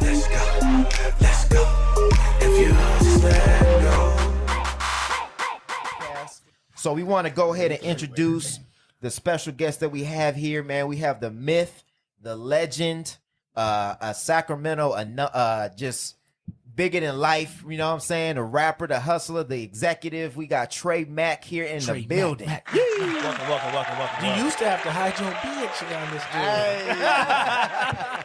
let's go, let's go. If you just let go. So we want to go ahead and introduce the special guest that we have here, man. We have the myth, the legend, a Sacramento, just bigger than life, you know what I'm saying? The rapper, the hustler, the executive. We got Tre Mak here in the building. Welcome. You used to have to hide your bitch around this dude.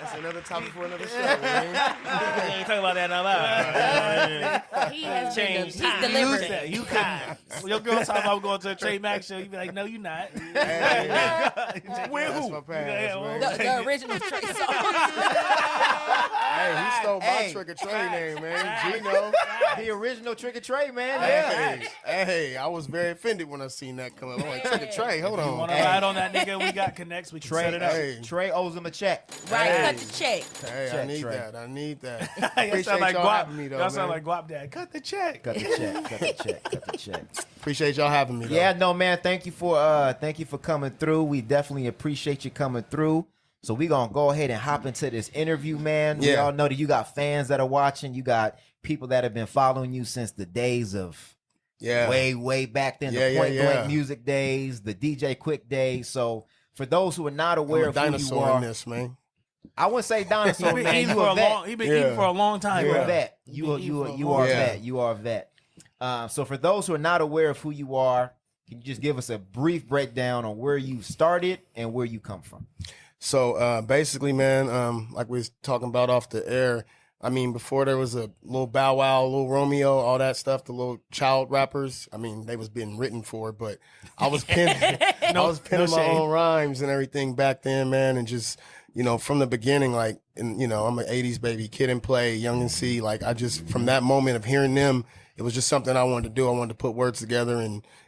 That's another topic for another show, man. We ain't talking about that out loud. He has changed. He's delivered. You couldn't. Your girl talking about going to a Tre Mak show. You be like, no, you're not. Where who? My past, man. The original Tre song. Hey, he stole my Trick or Tre name, man. Gino. The original Trick or Tre, man. Yeah. Hey, I was very offended when I seen that come up. I'm like, Trick or Tre, hold on. Want to ride on that nigga? We got connects. We can set it up. Hey. Tre owes him a check. Right, Hey. cut the check. Hey, Check, I need Tre. that. I need that. Y'all Appreciate sound like y'all having me, Guap. though, Y'all sound man. like Guap Dad. Cut the check. Cut the check. Cut the check. Cut the check. Appreciate y'all having me, though. Yeah, no, man. Thank you for coming through. We definitely appreciate you coming through. So we gonna go ahead and hop into this interview, man. We Yeah. all know that you got fans that are watching. You got people that have been following you since the days of way back then, the Point Blank Music days, the DJ Quik days. So for those who are not aware I'm a of who you dinosaur are, in this, man. I wouldn't say dinosaur, He been man. eating You for a a vet. long. He been eating for a long time. You're bro. a vet. You are a Yeah. vet. You are a vet. So for those who are not aware of who you are, can you just give us a brief breakdown on where you started and where you come from? So basically, man, like we was talking about off the air, I mean, before there was a little Bow Wow, little Romeo, all that stuff, the little child rappers, I mean, they was being written for, but I was penning, my own rhymes and everything back then, man, and just, you know, from the beginning, like, and you know, I'm an 80s baby, Kid and Play, Young and C, like, I just, from that moment of hearing them, it was just something I wanted to do. I wanted to put words together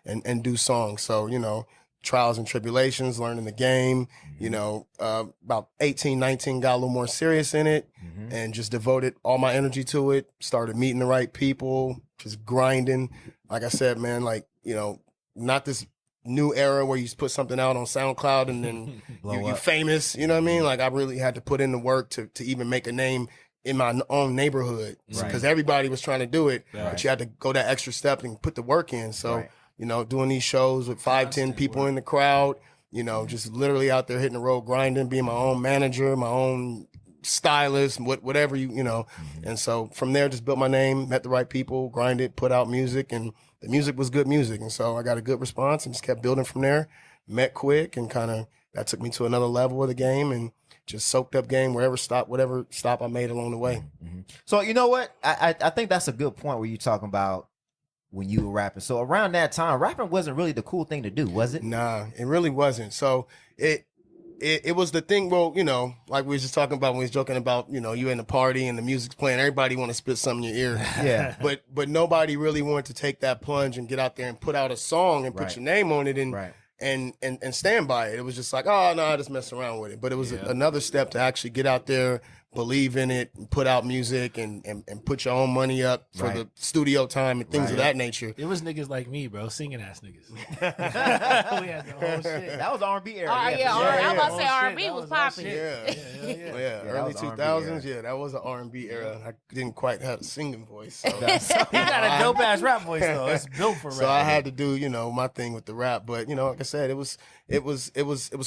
and do songs. So, you know, trials and tribulations, learning the game, you know, about 18, 19, got a little more serious in it and just devoted all my energy to it. Started meeting the right people, just grinding. Like I said, man, like, you know, not this new era where you just put something out on SoundCloud and then you're famous, you know what I mean? Like I really had to put in the work to even make a name in my own neighborhood because everybody was trying to do it, but you had to go that extra step and put the work in. So, you know, doing these shows with 5-10 people in the crowd, you know, just literally out there hitting the road, grinding, being my own manager, my own stylist, whatever you know. And so from there, just built my name, met the right people, grinded, put out music, and the music was good music. And so I got a good response and just kept building from there. Met Quik and kind of that took me to another level of the game and just soaked up game whatever stop I made along the way. So you know what? I think that's a good point where you're talking about when you were rapping. So around that time, rapping wasn't really the cool thing to do, was it? Nah, it really wasn't. So it was the thing, well, you know, like we was just talking about when we was joking about, you know, you in the party and the music's playing, everybody want to spit something in your ear. Yeah. But nobody really wanted to take that plunge and get out there and put out a song and put your name on it and stand by it. It was just like, oh no, I just mess around with it. But it was another step to actually get out there, believe in it, and put out music and put your own money up for the studio time and things of that nature. It was niggas like me, bro, singing ass niggas. We had the whole shit. That was R&B era. I was about to say R&B was popping. Early 2000s. Yeah, that was an R&B era. I didn't quite have a singing voice. So. He got a dope ass rap voice though. It's built for rap. So I had to do, you know, my thing with the rap. But you know, like I said, it was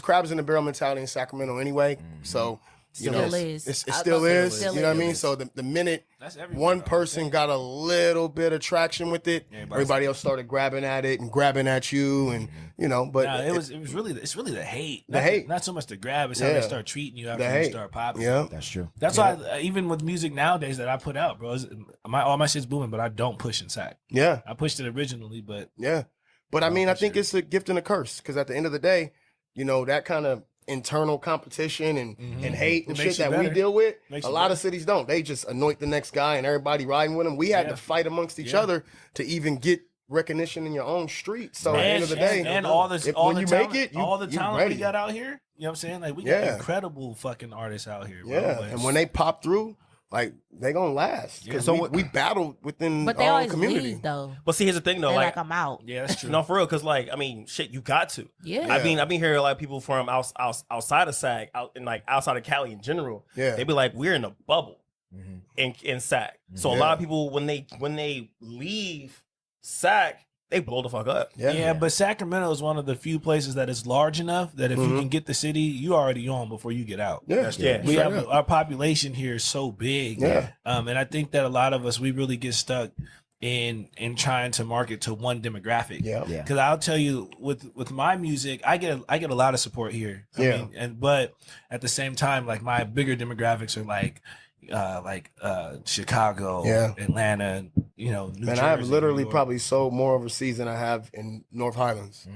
crabs in the barrel mentality in Sacramento anyway. So. You know, it still is. You know what I mean? So the minute one person got a little bit of traction with it, everybody else started grabbing at it and grabbing at you, and you know. But it's really the hate. Not so much the grab. It's how they start treating you after you start popping. Yeah, that's true. That's why even with music nowadays that I put out, bro, all my shit's booming, but I don't push inside. Yeah, I pushed it originally, but I mean, I think it's a gift and a curse because at the end of the day, you know, that kind of internal competition and hate and shit that we deal with, a lot of cities don't. They just anoint the next guy and everybody riding with them. We had to fight amongst each other to even get recognition in your own street. So at the end of the day, and all the talent we got out here, you know what I'm saying? Like we got incredible fucking artists out here, bro. And when they pop through, like they gonna last. Yeah. Because So we battled within But they our always own community. leave though. But see, here's the thing though, They're like, like I'm out. Yeah, that's true. no, for real, because like, I mean, shit, you got to. Yeah. I've been hearing a lot of people from outside of SAC, outside of Cali in general. Yeah. They be like, we're in a bubble in SAC. So a Yeah. lot of people when they leave SAC, they blow the fuck up. Yeah, but Sacramento is one of the few places that is large enough that if you can get the city, you already on before you get out. Yeah. Yeah. We Straight have up. our population here is so big. Yeah. And I think that a lot of us we really get stuck in trying to market to one demographic. Yeah. Yeah. Because I'll tell you, with my music, I get a lot of support here. But at the same time, like my bigger demographics are like Chicago, Yeah. Atlanta, New And Jersey, I have New literally York. probably sold more overseas than I have in North Highlands.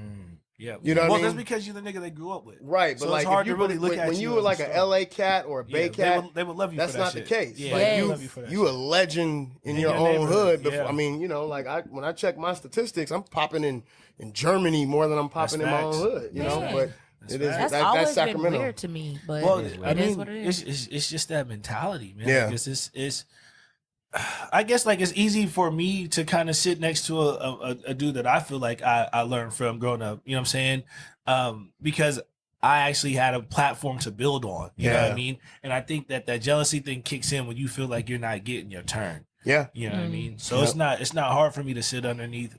Yeah, You know what I well, mean? that's because you're the nigga they grew up with. Right, but So like it's hard if you to really look at when you you were as a like a star. LA cat or a Bay Yeah, cat, they would love you. that's for that not shit. the case. Yeah, Like they Yes. love you for that. you a legend in In your your own neighborhood, hood. Before, yeah. I mean, like when I check my statistics, I'm popping in Germany more than I'm popping in my own facts. hood. You know, Yeah. but That's it is facts. That's always that's been Sacramento. weird to me, but Well, it I mean, is what it is. it's just that mentality, man. Yeah. Like, it's I guess like it's easy for me to kind of sit next to a dude that I feel like I learned from growing up. You know what I'm saying? Because I actually had a platform to build on. You know what I Yeah. mean? And I think that jealousy thing kicks in when you feel like you're not getting your turn. Yeah, You know what I mean? So Yep. it's not hard for me to sit underneath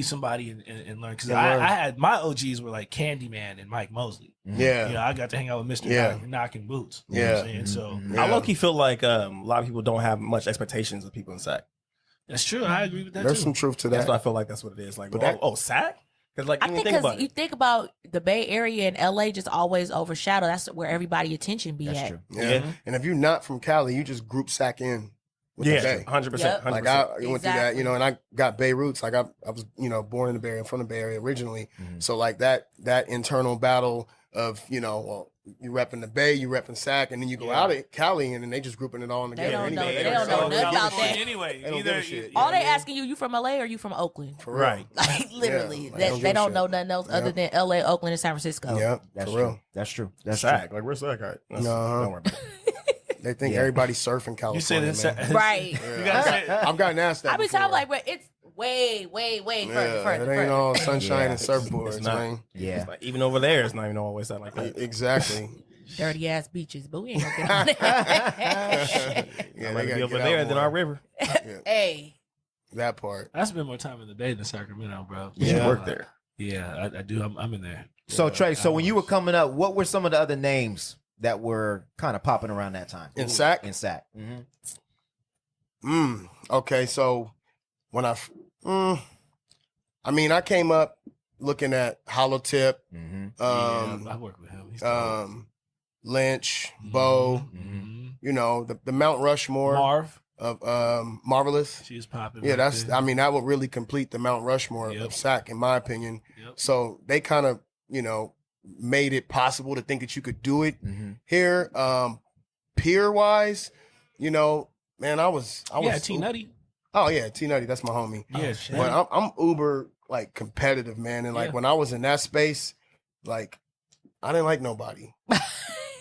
somebody and learn because And I learn. had my OGs were like Candyman and Mike Mosley. yeah, You know, I got to hang out with Mr. Yeah. Knocking Boots. You know Yeah. what I'm saying? So Yeah. I low-key feel like a lot of people don't have much expectations of people in SAC. that's true. I agree with that There's too. some truth to That's that. what I feel like that's what it is. Like, But that- SAC? Because like, I you think think about you it. think about the Bay Area and LA just always overshadow. That's where everybody attention be That's at. true. Yeah. Yeah. And if you're not from Cali, you just group sack in with the Yeah, Bay. 100%. Yep. Like I went through that, Exactly. and I got Bay roots. Like I was, born in the Bay Area, from the Bay Area originally. So like that internal battle of, well, you repping the Bay, you repping SAC, and then you go out at Cali, and then they just grouping it all together. don't know- anyway. they don't know nothing about that. Anyway, They don't give a shit. All they asking you from LA or you from Oakland? For real. Right. Like literally, like, they give they a don't shit. know nothing else other than LA, Oakland, and San Francisco. Yeah, That's for true. real. That's true. That's true. SAC. Like, where's SAC at? That's- Uh-huh. Don't worry about it. They think Yeah. everybody's surfing California. You say man. that Right. You gotta say I've gotten asked that. I be before. talking like, but it's way further. it ain't all sunshine Yeah. and surfboards, It's not. man. Yeah. It's like, even over there, it's not even always that like that. Exactly. Dirty ass beaches, but we ain't gonna get on that. Yeah, I'd they rather gotta be over get there out than more. our river. Hey, That part. I spend more time in the Bay than Sacramento, bro. You should Yeah. work there. Yeah, I do. I'm in there. So Trey, so when you were hours. coming up, what were some of the other names that were kind of popping around that time In SAC? In SAC. Mm-hmm. Okay, so when I came up looking at Hollow Tip, Mm-hmm. I work with him. He's dope. Lynch, Bo, Mhm. the Mount Rushmore Marv, of Marvelous. she's popping. Yeah, right there. that would really complete the Mount Rushmore Yep. of SAC, in my opinion. Yep. So they kind of, made it possible to think that you could do it Mm-hmm. here. Peer wise, man, I was Yeah, T Nutty. Oh yeah, T Nutty, that's my homie. Yeah, But I'm uber like competitive, man. And like Yeah. when I was in that space, like I didn't like nobody.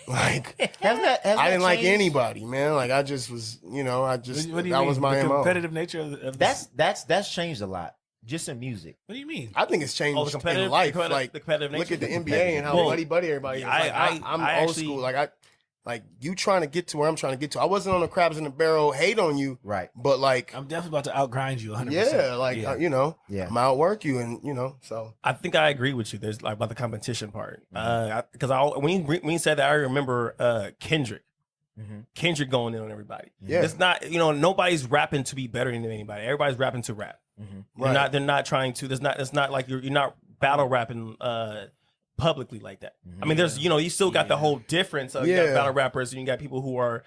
Like I didn't like anybody, man. Like I just was, What do you that mean? was my the MO. competitive nature of this- That's changed a lot, just in music. What do you mean? I think it's changed Oh, the competitive in life. the like competitive look nature. at the NBA and how Well, buddy everybody is. yeah, Like, I'm I old actually- school. Like you trying to get to where I'm trying to get to. I wasn't on the crabs in the barrel hate on you, Right. but like I'm definitely about to outgrind you 100%. yeah, like Yeah. Yeah. I'm outwork you, and so I think I agree with you. There's like about the competition part. Because when you said that, I remember Kendrick. Mm-hmm. Kendrick going in on everybody. Yeah. It's not, nobody's rapping to be better than anybody. Everybody's rapping to rap. Mm-hmm. Right. They're not trying to. It's not like you're not battle rapping publicly like that. I mean, there's you still got the whole difference of you got Yeah. battle rappers and you got people who are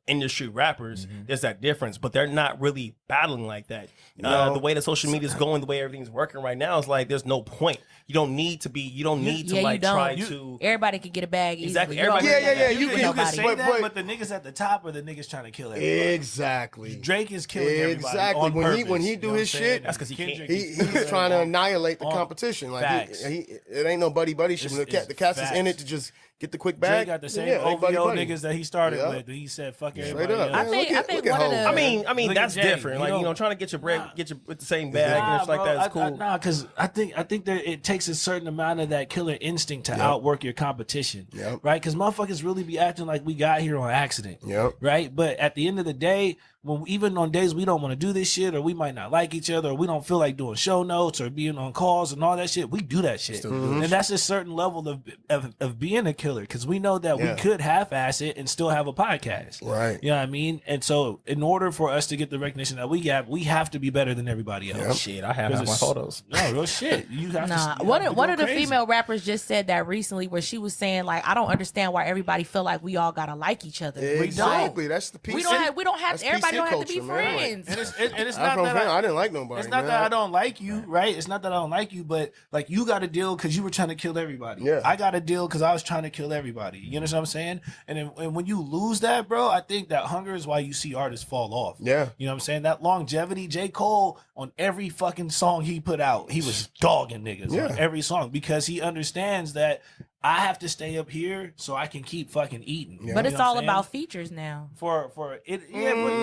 industry rappers. There's that difference, but they're not really battling like that. No. The way that social media is going, the way everything's working right now is like there's no point. You don't need to be. You don't need to Yeah, you like don't. try You- to. Everybody can get a bag easily. Exactly. You don't Everybody- really Yeah, gotta you compete can- with You can nobody. say But- that, but- but the niggas at the top are the niggas trying to kill everybody. exactly. Drake is killing everybody. Exactly. On When he- purpose, when he you do know what his I'm saying? shit, That's 'cause he can't. Kendrick He's is trying to annihilate the on competition. Like facts. it ain't no buddy shit. It's The cats is in it facts. to just get the quick Dre bag. got the same yeah, OVO buddy. niggas that he started Yeah. with. He said, "Fuck Straight everybody up. else." Man, I think look at one of Hov, the- man. I mean, Look that's at Jay, different. you Like, know- trying to get your bread, get your with the same bag and shit like bro, that is cool. Because I think that it takes a certain amount of that killer instinct to outwork your competition, Yep. right? Because motherfuckers really be acting like we got here on accident, Yep. right? But at the end of the day, when even on days we don't want to do this shit, or we might not like each other, or we don't feel like doing show notes or being on calls and all that shit, we do that shit, and that's a certain level of being a killer, because we know that we could half-ass it and still have a podcast, Right. You know what I mean? And so, in order for us to get the recognition that we got, we have to be better than everybody else. Shit, I have Because my it's- photos. No, real shit. You have Nah, to. one of the female rappers just said that recently, where she was saying like, I don't understand why everybody feel like we all gotta like each other. Exactly. That's the PC. We don't have. That's Everybody PC don't have to be culture, man. Like, friends. And it's I'm not from that Fran- I didn't like nobody. it's not man. that I don't like you, right? It's not that I don't like you, but like you got a deal because you were trying to kill everybody. Yeah. I got a deal because I was trying to kill everybody. You understand what I'm saying? And when you lose that, bro, I think that hunger is why you see artists fall off. Yeah. You know what I'm saying? That longevity, J. Cole, on every fucking song he put out, he was dogging niggas Yeah. on every song because he understands that I have to stay up here so I can keep fucking eating. Yeah. But You it's know what all I'm saying? about features now. for it. Yeah, but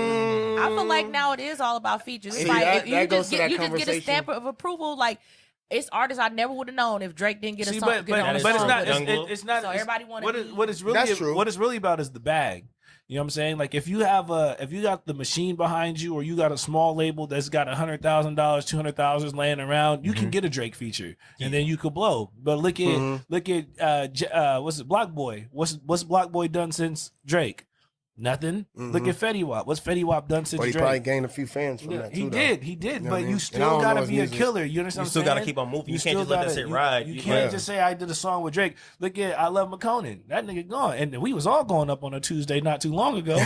I feel like now it is all about features. It's See, like that- if you that goes just to get that you just get a conversation. stamp of approval, like it's artists I never would have known if Drake didn't get a See, song. but get on a it's song not. with him. It's not. So it's- everybody wanna what be- what it's really That's true. what it's really about is the bag. You know what I'm saying? Like if you got the machine behind you, or you got a small label that's got $100,000, $200,000 laying around, you can get a Drake feature, and then you could blow. But look at what's it, Block Boy? What's Block Boy done since Drake? Nothing. Look at Fetty Wap. What's Fetty Wap done since But he Drake? probably gained a few fans from that too. He though. did, You know what but I mean? you And I still don't know gotta his be a music. killer. You understand what You I'm still saying? gotta keep on moving. You can't still just let that gotta- shit ride. You You can't can't. just say I did a song with Drake. Look at I Love McConan. That nigga gone, and we was all going up on a Tuesday not too long ago.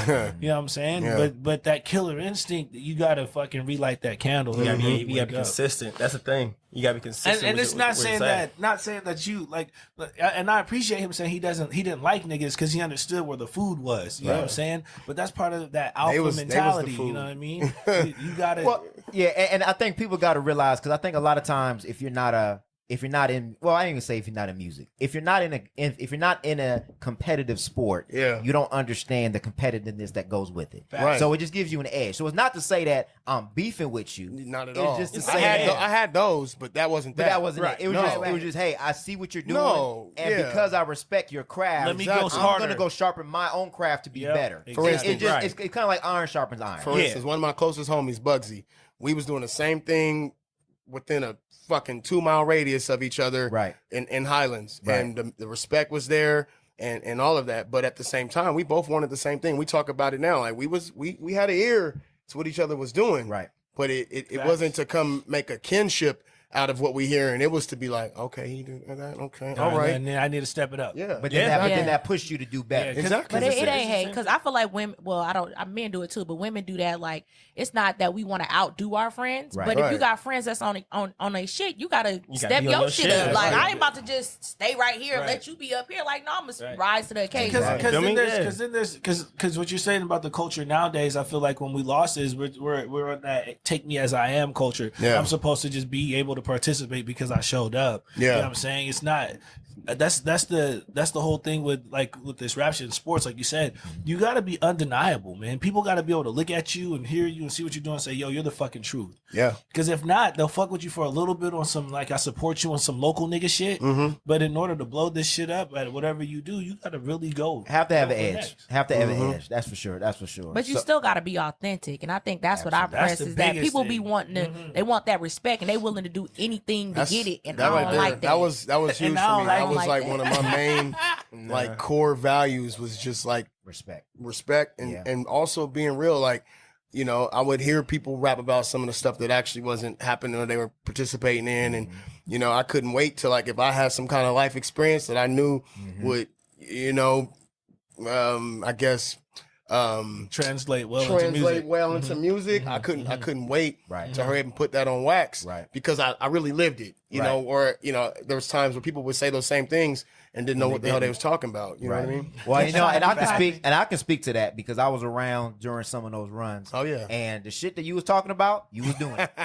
You know what I'm saying? Yeah. But that killer instinct, you gotta fucking relight that candle. You gotta be, and you gotta be wake up. consistent. That's the thing. You gotta be consistent. And with it's it- not with saying it's at. not saying that you like, and I appreciate him saying he didn't like niggas because he understood where the food was. You know what I'm saying? But that's part of that alpha was the mentality. You food. know what I mean? You gotta. Well, yeah, and I think people got to realize, because I think a lot of times if you're not in, well, I ain't even say if you're not in music, if you're not in a competitive sport, Yeah. you don't understand the competitiveness that goes with it. Right. So it just gives you an edge. So it's not to say that I'm beefing with you. Not at It's all. just to I say had, that. I had those, but that wasn't But that. that wasn't Right. it. It was, No. just, it was just, hey, I see what you're doing, No, and yeah. because I respect your craft, Let me go I'm harder. gonna go sharpen my own craft to be Yep, better. exactly. It's kind of like iron sharpens iron. For instance, one of my closest homies, Bugsy, we was doing the same thing within a fucking 2-mile radius of each other, Right. in Highlands, Right. and the respect was there, and all of that. But at the same time, we both wanted the same thing. We talk about it now, like we had an ear to what each other was doing, Right. But it wasn't to come make a kinship out of what we hear, and it was to be like, okay, he did that, okay, all right, And then I need to step it up. yeah, But then, Yeah. that pushed you to do better. Yeah, 'cause- exactly. But it it's- ain't hate, it's- because I feel like women. Well, men do it too, but women do that. Like it's not that we want to outdo our friends, Right. but if you Right. got friends that's on their shit, you gotta step be on your your shit shit. up. Like Right. I ain't about to just stay right here and Right. let you be up here. Like no, I'm gonna Right. rise to the occasion. Because Feel me? because what you're saying about the culture nowadays, I feel like when we lost is we're on that take me as I am culture. Yeah. I'm supposed to just be able to participate because I showed up. Yeah. You know what I'm saying? It's not that's the whole thing with this rap shit in sports, like you said. You gotta be undeniable, man. People gotta be able to look at you and hear you and see what you're doing and say, yo, you're the fucking truth. yeah. Because if not, they'll fuck with you for a little bit on some, like, I support you on some local nigga shit. Mm-hmm. But in order to blow this shit up at whatever you do, you gotta really go. Have to have go an for edge. next. Have to have an edge. That's for sure. That's for sure. But you So- still got to be authentic, and I think that's what I Absolutely. That's press the is that biggest people be thing. wanting to, they want that respect, and they willing to do anything to get it, and I don't like that. That was huge for me. And I don't That was like like that. one of my main like core values was just like respect. respect and Yeah. and also being real. Like, you know, I would hear people rap about some of the stuff that actually wasn't happening or they were participating in, and you know, I couldn't wait to, like, if I had some kind of life experience that I knew would, you know, I guess Translate well into music. translate well into music. I couldn't wait Right. to hurry up and put that on wax, Right. because I really lived it. you know, or, you know, there was times where people would say those same things and didn't know what the hell they was talking about. You know what I mean? Well, you know, and I can speak to that because I was around during some of those runs. Oh, yeah. And the shit that you was talking about, you was doing it. You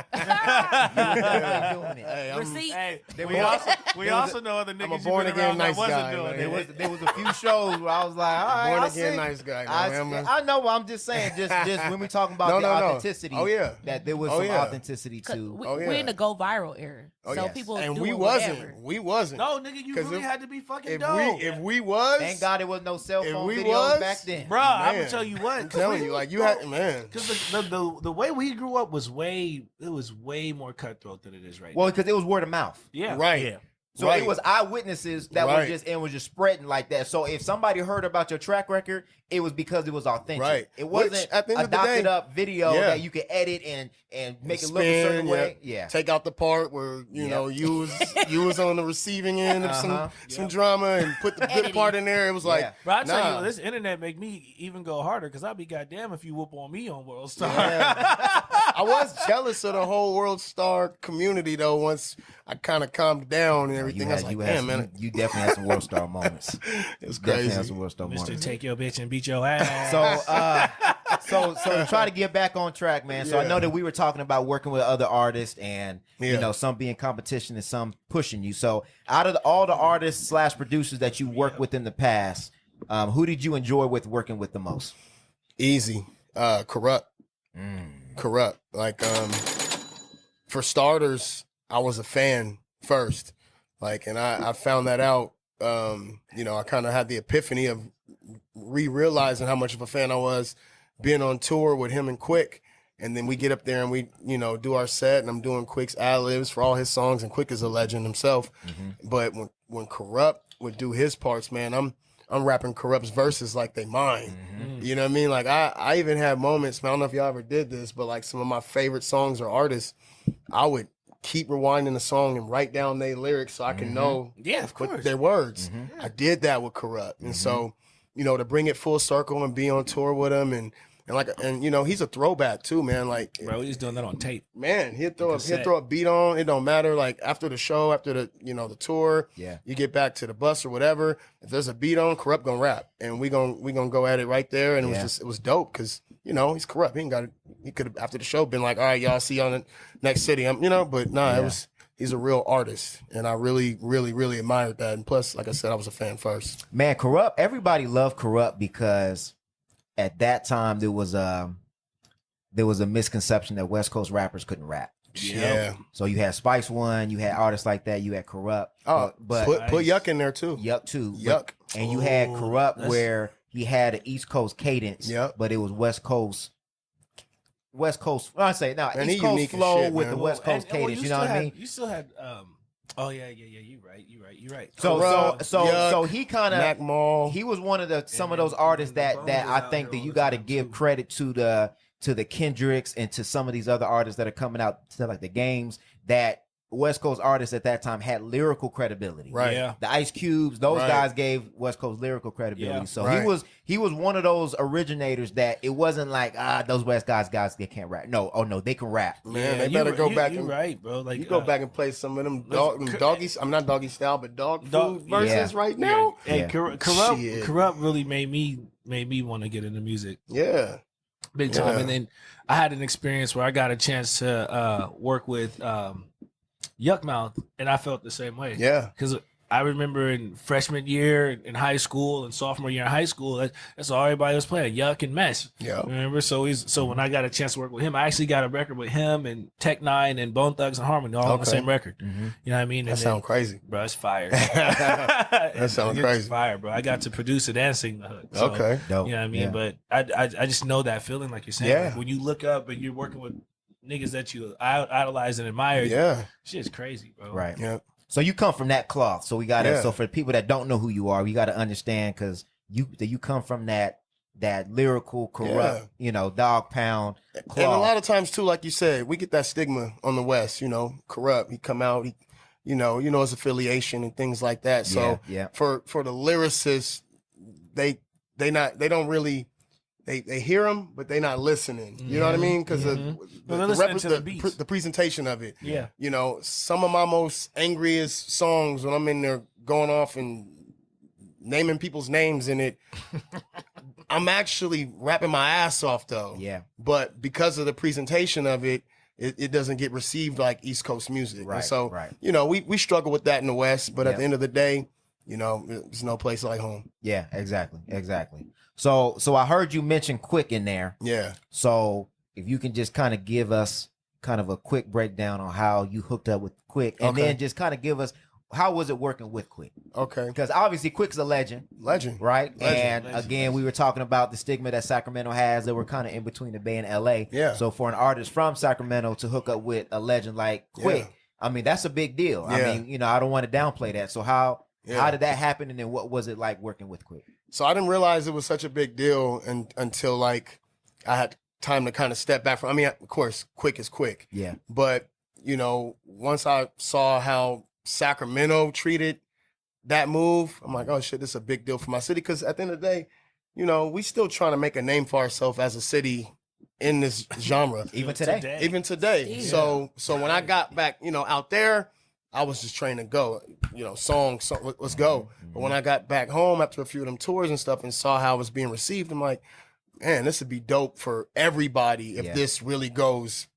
was doing it. Hey, Receipts. Hey, There we was also know other niggas I'm a you born been again around that nice wasn't guy, doing man. it. There was a few shows where I was like, all right, born I again see. nice guy. I know. I'm just saying, just when we talking about the authenticity. Oh, yeah. That there was Oh, some yeah. authenticity too. We're in the go viral era, so yes. people And doing we whatever. wasn't. No, nigga, you 'Cause really if- had to be fucking If dope. we was, Thank God there was no cell If phone we videos was, back then. Bruh, I'm Man. gonna tell you what. I'm telling you, like you had, man. Because the way we grew up was way more cutthroat than it is right Well, because it was word of mouth. now. Yeah, Right. Yeah. So Right. it was eyewitnesses that Right. was just spreading like that. So if somebody heard about your track record, it was because it was authentic. Right. It wasn't Which, at the end a of the day, doctored up video yeah. that you could edit and make it look a certain way. Yeah. Take out the part where you know you was on the receiving end of some drama and put the good Editing. part in there. It was like, Yeah. But I tell nah. you, this internet make me even go harder because I'd be goddamn if you whoop on me on World Star. I was jealous of the whole World Star community though. Once I kind of calmed down and everything, I was like, damn, man, you definitely had some world star moments. it was Definitely crazy. had some world star Mister, moments. take your bitch and beat your ass. So to try to get back on track, man. So I know that we were talking about working with other artists and you Yeah. know some being competition and some pushing you. So out of all the artists / producers that you worked with in the past, who did you enjoy working with the most? Easy, corrupt. Corrupt. Like, for starters, I was a fan first. Like, and I found that out. You know, I kind of had the epiphany of realizing how much of a fan I was being on tour with him and Quik. And then we get up there and we, you know, do our set, and I'm doing Quik's ad-libs for all his songs, and Quik is a legend himself. But when Corrupt would do his parts, man, I'm rapping Corrupt's verses like they mine. You know what I mean? Like I even had moments, man, I don't know if y'all ever did this, but like some of my favorite songs or artists, I would keep rewinding the song and write down their lyrics so I can know Yeah, of what course. their words. I did that with Corrupt. And so, you know, to bring it full circle and be on tour with him and you know, he's a throwback too, man. Like, Bro, he's doing that on tape. man, he'll throw cassette. a beat on. It don't matter. Like after the show, after the, you know, the tour, Yeah. you get back to the bus or whatever. If there's a beat on, Corrupt gonna rap, and we gonna go at it right there. And it was dope because you know he's Corrupt. He ain't got it. He could have after the show been like, all right, y'all, see you on the next city. You know, but nah, he's a real artist, and I really, really, really admired that. And plus, like I said, I was a fan first. Man, Corrupt. Everybody loved Corrupt because at that time there was a misconception that West Coast rappers couldn't rap. Yeah. So you had Spice One, you had artists like that, you had Corrupt. Oh, but put Yuck in there too. Yuck too. Yuck. And you had Corrupt that's- where he had an East Coast cadence, Yep. but it was West Coast. I say now Man, he East Coast unique as flow shit, with man. the West Coast cadence. You know what I mean? You still had. Oh yeah. You're right. Corrupt, So Yuck, he kind Mac of Mall. he was one of some of those artists that I think that you got to give credit to the Kendricks and to some of these other artists that are coming out to like the games that West Coast artists at that time had lyrical credibility. Right. Yeah. The Ice Cubes, those Right. guys gave West Coast lyrical credibility. Yeah. So Right. he was one of those originators that it wasn't like those West guys they can't rap. No, they can rap. Man, they better go back You're and right, bro. Like you go back and play some of them doggies. I'm not doggy style, but dog food verses right now. Hey, Yeah. Corrupt really made me want to get into music Yeah. big time. Yeah. And then I had an experience where I got a chance to work with Yuck Mouth, and I felt the same way. Yeah. Because I remember in freshman year in high school and sophomore year in high school, that's all everybody was playing, Yuck and Mesh. Yeah. Remember? So when I got a chance to work with him, I actually got a record with him and Tech Nine and Bone Thugs and Harmony all on the Okay. same record. You know what I mean? That And sound crazy. bro, it's fire. That sounds It's crazy. fire, bro. I got to produce it and sing the hook. So, Okay. Dope. you know what I mean? Yeah. But I just know that feeling, like you're saying. Yeah. Like when you look up and you're working with niggas that you idolize and admire, Yeah. shit's crazy, bro. Right. Yeah. So you come from that cloth. So we gotta. Yeah. So for the people that don't know who you are, we gotta understand because you come from that lyrical, corrupt, dog pound cloth. And a lot of times too, like you said, we get that stigma on the West. Corrupt. He come out. He, his affiliation and things like that. So Yeah. for the lyricists, they they hear them, but they not listening. You know what I mean? Because Well, they're listening to the beats. the presentation of it. Yeah. You know, some of my most angriest songs when I'm in there going off and naming people's names in it, I'm actually rapping my ass off though. Yeah. But because of the presentation of it, it doesn't get received like East Coast music. Right, And so, right. you know, we struggle with that in the West, but Yep. at the end of the day, you know, there's no place like home. Yeah, exactly. So I heard you mention Quik in there. Yeah. So if you can just kind of give us kind of a quick breakdown on how you hooked up with Quik, and Okay. then just kind of give us how was it working with Quik? Okay. Because obviously Quik's a legend, Legend. right? And Legend. again, we were talking about the stigma that Sacramento has that we're kind of in between the Bay and LA. Yeah. So for an artist from Sacramento to hook up with a legend like Quik, Yeah. I mean, that's a big deal. Yeah. I mean, you know, I don't want to downplay that. So how Yeah. did that happen? And then what was it like working with Quik? So I didn't realize it was such a big deal until like I had time to kind of step back from, I mean, of course, Quik is Quik. Yeah. But, you know, once I saw how Sacramento treated that move, I'm like, oh shit, this is a big deal for my city. Because at the end of the day, you know, we still trying to make a name for ourselves as a city in this genre. Even today. Even today. Yeah. So when I got back, you know, out there, I was just trying to go, you know, song, let's go. But when I got back home after a few of them tours and stuff and saw how it was being received, I'm like, man, this would be dope for everybody if Yeah. this really goes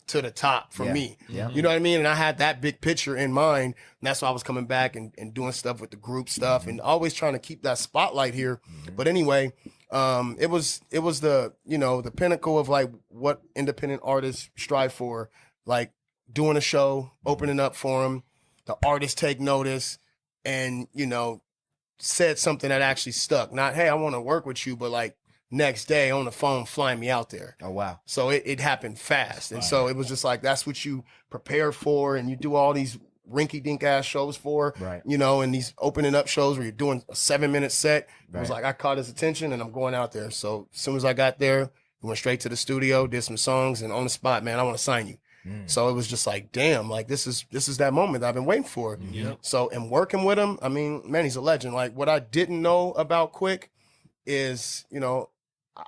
to the top for Yeah. me. Yeah. You know what I mean? And I had that big picture in mind. And that's why I was coming back and doing stuff with the group stuff and always trying to keep that spotlight here. But anyway, it was the, you know, the pinnacle of like what independent artists strive for, like doing a show, opening up for them, the artists take notice and, you know, said something that actually stuck. Not, hey, I want to work with you, but like next day on the phone flying me out there. Oh, wow. So it happened fast. And so it was just like, that's what you prepare for. And you do all these rinky dink ass shows for, Right. you know, and these opening up shows where you're doing a 7-minute set. It was Right. like, I caught his attention and I'm going out there. So as soon as I got there, we went straight to the studio, did some songs and on the spot, man, I want to sign you. So it was just like, damn, like this is that moment that I've been waiting for. Yep. So and working with him, I mean, man, he's a legend. Like what I didn't know about Quik is, you know,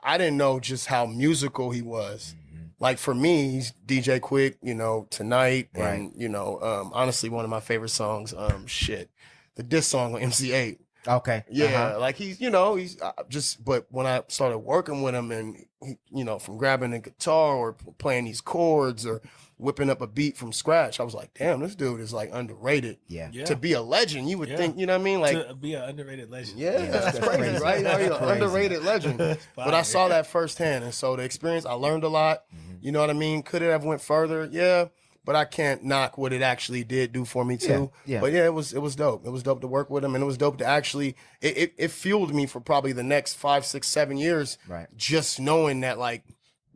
I didn't know just how musical he was. Like for me, he's DJ Quik, you know, Tonight, and you know, honestly, one of my favorite songs, the diss song on MC8. Okay. Yeah, like he's, you know, he's just. But when I started working with him, and he, you know, from grabbing a guitar or playing these chords or whipping up a beat from scratch, I was like, damn, this dude is like underrated. Yeah. Yeah. To be a legend, you would Yeah. think, you know what I mean? Like, To be an underrated legend. yeah, Yeah, that's that's crazy, crazy. right? You know, he's That's an crazy. underrated legend. But I saw that firsthand, and so the experience, I learned a lot. You know what I mean? Could it have went further? Yeah, but I can't knock what it actually did do for me too. Yeah. But yeah, it was dope. It was dope to work with him, and it was dope to actually it fueled me for probably the next 5, 6, 7 years. Right. Just knowing that like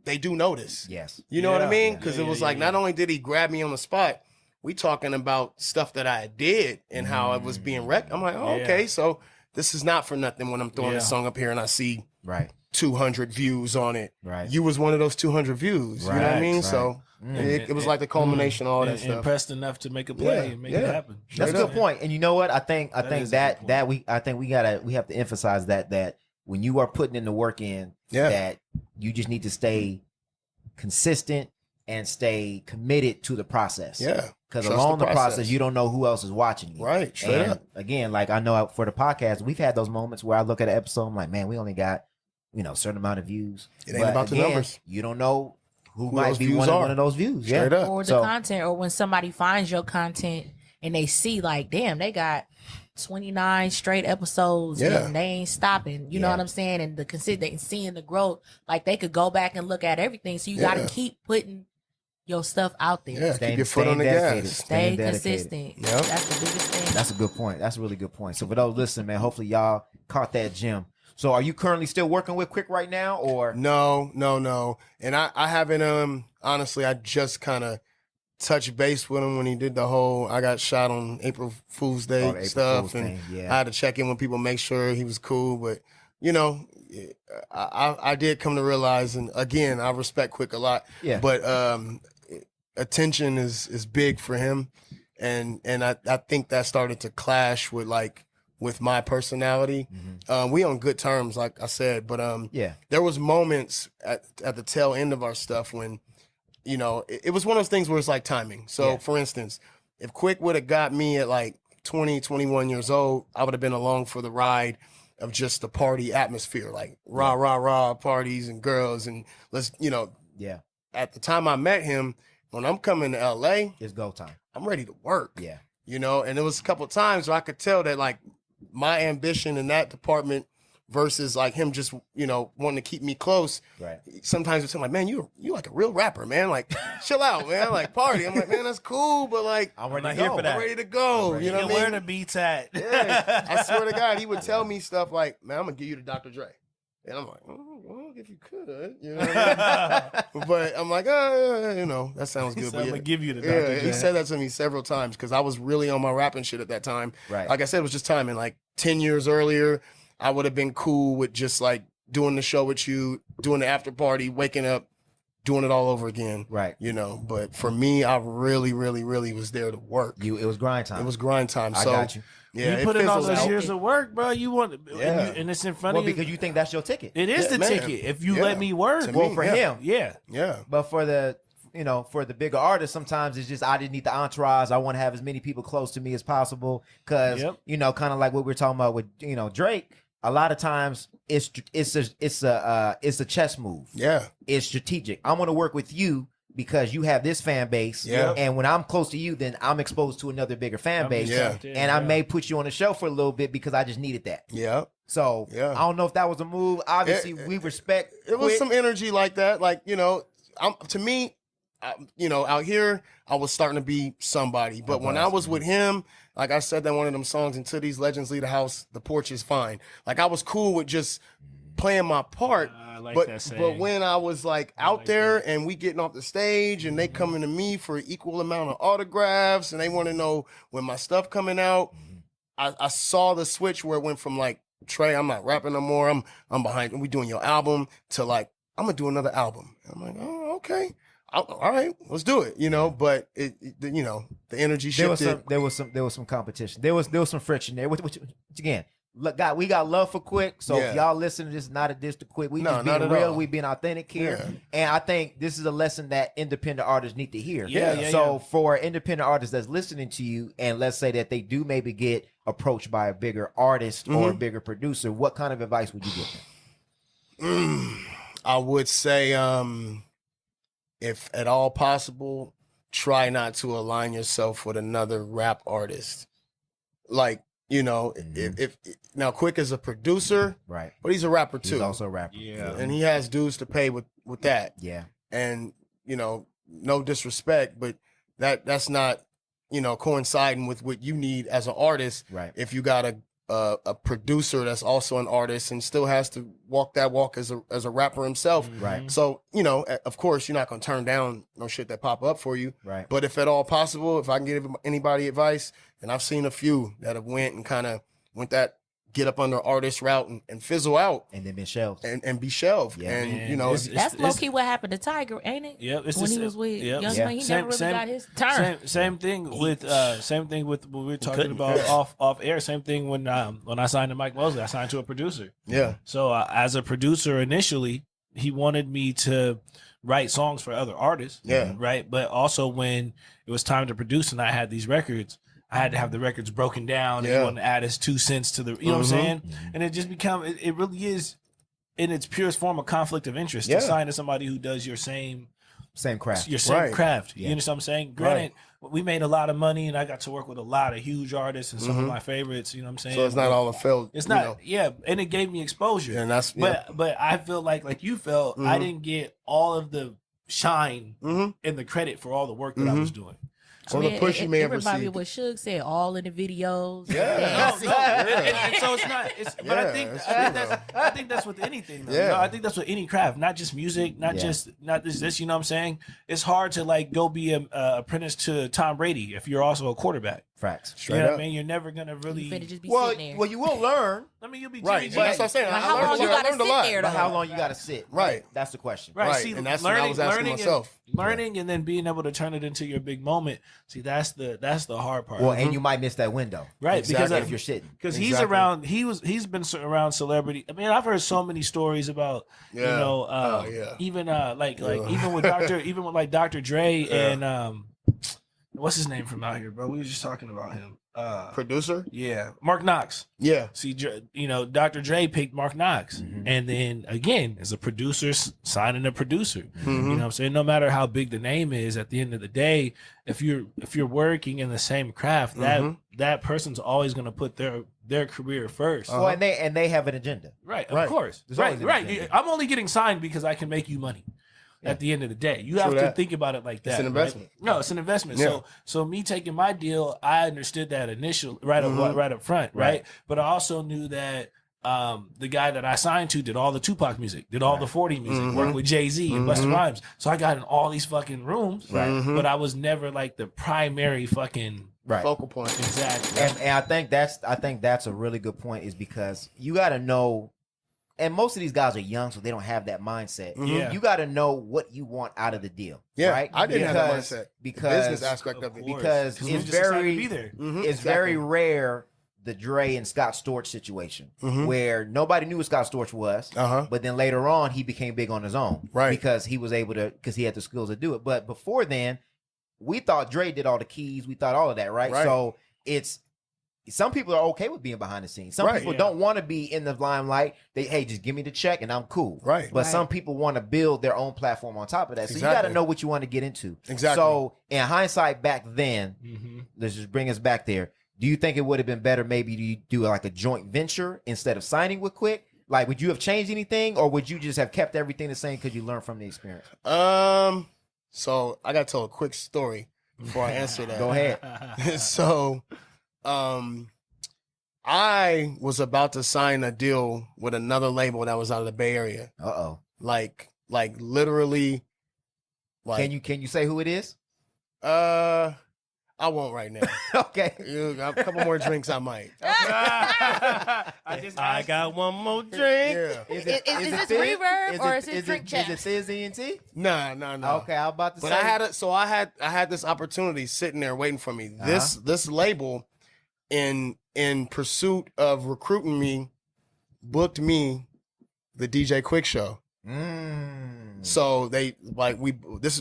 they do notice. Yes. You know what I Yeah. mean? Yeah. Because Yeah, it was yeah, like yeah. not only did he grab me on the spot, we talking about stuff that I did and how it was being wrecked. I'm like, oh, Yeah. okay, so this is not for nothing when I'm throwing Yeah. a song up here and I see Right. 200 views on it. Right. You was one of those 200 views. You know what I Right, mean? right. So it was like the culmination of all that And stuff. impressed enough to make a play Yeah, and make yeah. it happen. That's a Straight good point. And you know what? I think is a good point. we have to emphasize that when you are putting in the work in, Yeah. that you just need to stay consistent and stay committed to the process. Yeah. Because Trust along the the process, process. you don't know who else is watching you. Right. Straight And up. again, like I know for the podcast, we've had those moments where I look at an episode, I'm like, man, we only got, a certain amount of views. It ain't But about the again, numbers. You don't know who Who might those be views one are. of those views. Straight yeah. up. Or the So- content, or when somebody finds your content and they see like, damn, they got 29 straight episodes Yeah. and they ain't stopping. You know Yeah. what I'm saying? And the consistent seeing the growth, like they could go back and look at everything. So you got Yeah. to keep putting your stuff out there. Yeah. Staying- Keep your foot on the staying dedicated. gas. Stay Staying dedicated. consistent. Yep. That's the biggest thing. That's a good point. That's a really good point. So for those listening, man, hopefully y'all caught that gem. So are you currently still working with Quik right now, or No. And I haven't honestly, I just kind of touched base with him when he did the whole I got shot on April Fool's Day the April stuff. Fool's And thing, yeah. I had to check in with people, make sure he was cool. But I did come to realize, and again, I respect Quik a lot. Yeah. But attention is big for him. And I think that started to clash with like with my personality. We on good terms, like I said, but Yeah. there was moments at the tail end of our stuff when, you know, it was one of those things where it's like timing. So Yeah. for instance, if Quik would have got me at like 20, 21 years old, I would have been along for the ride of just the party atmosphere, like rah, rah, rah parties and girls. And let's, you know, Yeah. at the time I met him, when I'm coming to LA, It's go time. I'm ready to work. Yeah. You know, and there was a couple of times where I could tell that like my ambition in that department versus like him just, you know, wanting to keep me close. Right. Sometimes it's like, man, you like a real rapper, man. Like, chill out, man. Like, party. I'm like, man, that's cool, but like, I'm ready not to here go. for that. I'm ready to go. You know what I Where mean? the beats at? Yeah. I swear to God, he would tell me stuff like, man, I'm gonna give you to Dr. Dre. And I'm like, oh, well, if you could, you know what I mean? But I'm like, you know, that sounds good. So But I'm yeah. gonna give you the Yeah, Dr. he Dre. said that to me several times because I was really on my rapping shit at that time. Right. Like I said, it was just timing. Like 10 years earlier, I would have been cool with just like doing the show with you, doing the after party, waking up, doing it all over again. Right. You know, but for me, I really, really, really was there to work. It was grind time. It was grind time. I So got you. yeah, You put in all fizzled those out. years of work, bro. You want, Yeah. and it's in front Well, of you. because you think that's your ticket. It is Yeah, the man. ticket. If you Yeah. let me work, To Well, me, for yeah. him. yeah. Yeah. But for the, you know, for the bigger artists, sometimes it's just I just need the entourage. I want to have as many people close to me as possible because Yep. you know, kind of like what we're talking about with you know Drake. A lot of times it's a chess move. Yeah. It's strategic. I want to work with you because you have this fan base. Yeah. And when I'm close to you, then I'm exposed to another bigger fan base. Yeah. And I may put you on the show for a little bit because I just needed that. Yeah. So Yeah. I don't know if that was a move. Obviously, we respect. It was Quik. some energy like that. Like, you know, to me, you know, out here, I was starting to be somebody. But when I was with him, like I said, that one of them songs, Until These Legends Leave the House, the porch is fine. Like I was cool with just playing my part. I like but that saying. but when I was like out like there and we getting off the stage and they coming to me for equal amount of autographs and they want to know when my stuff coming out, I saw the switch where it went from like, Trey, I'm not rapping no more. I'm behind. We doing your album to like, I'm gonna do another album. I'm like, oh, okay. All right, let's do it. You know, but you know, the energy shifted. There was some competition. There was some friction there. Which again, look, God, we got love for Quik. So if Yeah. y'all listen to this, not a diss to Quik. We No, just not being at real. all. We being authentic here. Yeah. And I think this is a lesson that independent artists need to hear. Yeah. So for independent artists that's listening to you, and let's say that they do maybe get approached by a bigger artist or a bigger producer, what kind of advice would you give them? I would say, if at all possible, try not to align yourself with another rap artist. Like, you know, if now Quik is a producer, Right. but he's a rapper He's too, also a rapper. Yeah. and he has dues to pay with that. Yeah. And you know, no disrespect, but that's not, you know, coinciding with what you need as an artist. Right. If you got a producer that's also an artist and still has to walk that walk as a rapper himself. Right. So, you know, of course, you're not going to turn down no shit that pop up for you. Right. But if at all possible, if I can give anybody advice, and I've seen a few that have went and kind of went that get up under artist route and fizzle out And then been shelved. and be shelved. Yeah. And, Man, you know, That's low key what happened to Tiger, ain't it? Yep, it's when the he same- was with yep. Young Yeah. Money, he never really got his turn. Same thing with what we were talking couldn't. about off air. Same thing when I signed to Mike Mosley, I signed to a producer. yeah. So as a producer initially, he wanted me to write songs for other artists. Yeah. Right. But also when it was time to produce and I had these records, I had to have the records broken down and Yeah. he wanted to add his 2 cents to the, you know what I'm saying? And it just it really is in its purest form a conflict of interest Yeah. to sign to somebody who does your same Same craft. craft. Right. You understand what I'm saying? Granted, we made a lot of money and I got to work with a lot of huge artists and some of my favorites, you know what I'm saying? So it's not all a failed. It's you not, know, yeah, and it gave me exposure. and that's, But I feel like you felt, I didn't get all of the shine Mhm. and the credit for all the work that I was doing. So the push you may have everybody received. what Suge said, all in the videos. Yeah. No, and so it's not. But I Yeah, think that's I think that's with anything. Though. Yeah. You know, I think that's with any craft, not just music, not this. You know what I'm saying? It's hard to like go be a apprentice to Tom Brady if you're also a quarterback. Facts. Straight You know up. what I mean? You're never gonna really. You finna just be Well, sitting there. well, you will learn. I mean, you'll be Right. Jimmy But that's G. what I'm saying. But I how long learned, you I gotta learned a sit lot. there, But though? how long you got to sit? Right. That's the question. Right. Right. See, And that's what I was asking myself. Learning and then being able to turn it into your big moment. See, that's the hard part. Well, and you might miss that window. Right, Because because if you're shitting. because he's Exactly. around. He's been around celebrity. I mean, I've heard so many stories about you Yeah. know Oh, yeah. even like Yeah. even with Dr. Dre and what's his name from out here, bro? We were just talking about him. Producer? Yeah, Mark Knox. Yeah. See, you know, Dr. Dre picked Mark Knox, Mhm. and then again, as a producer signing a producer. Mm-hmm. You know what I'm saying? No matter how big the name is, at the end of the day, if you're working in the same craft, that person's always going to put their career first. Well, and they have an agenda. Right, Right. of course. There's Right, always an right. agenda. I'm only getting signed because I can make you money. At the end of the day, you have True to that. think about it like that. an investment. Right? No, it's an investment. Yeah. So me taking my deal, I understood that initially right up front, right? But I also knew that the guy that I signed to did all the Tupac music, did all the 40 music, worked with Jay-Z and Busta Rhymes. So I got in all these fucking rooms, but I was never like the primary fucking Right. Focal point. exactly. And I think that's a really good point, is because you got to know, and most of these guys are young, so they don't have that mindset. Yeah. You got to know what you want out of the deal. Yeah, right? I didn't have that Because- mindset. because Business aspect of it. course. because 'Cause we it's just excited to very be there. Mhm, it's very rare, the Dre and Scott Storch situation, where nobody knew what Scott Storch was, Uh-huh. but then later on he became big on his own, Right. Because he was able to, because he had the skills to do it. But before then, we thought Dre did all the keys, we thought all of that, right? Right. So it's, some people are okay with being behind the scenes. Some Right. people Yeah. don't want to be in the limelight. Hey, just give me the check and I'm cool. Right. But Right. some people want to build their own platform on top of that. So you got to Exactly. know what you want to get into. Exactly. So in hindsight, back then, Mm-hmm. let's just bring us back there. Do you think it would have been better maybe to do like a joint venture instead of signing with Quik? Like, would you have changed anything, or would you just have kept everything the same because you learned from the experience? So I gotta tell a quick story before I answer that. Go ahead. So, I was about to sign a deal with another label that was out of the Bay Area. Uh-oh. Like literally. Like, Can you say who it is? I won't right now. Okay. A couple more drinks, I might. I got one more drink. Yeah. Is this Reverb or is it Drink Chat? Is it Fizz ENT? No. Okay, I was about to But say. I had this opportunity sitting there waiting for me. This label, in pursuit of recruiting me, booked me the DJ Quik show. So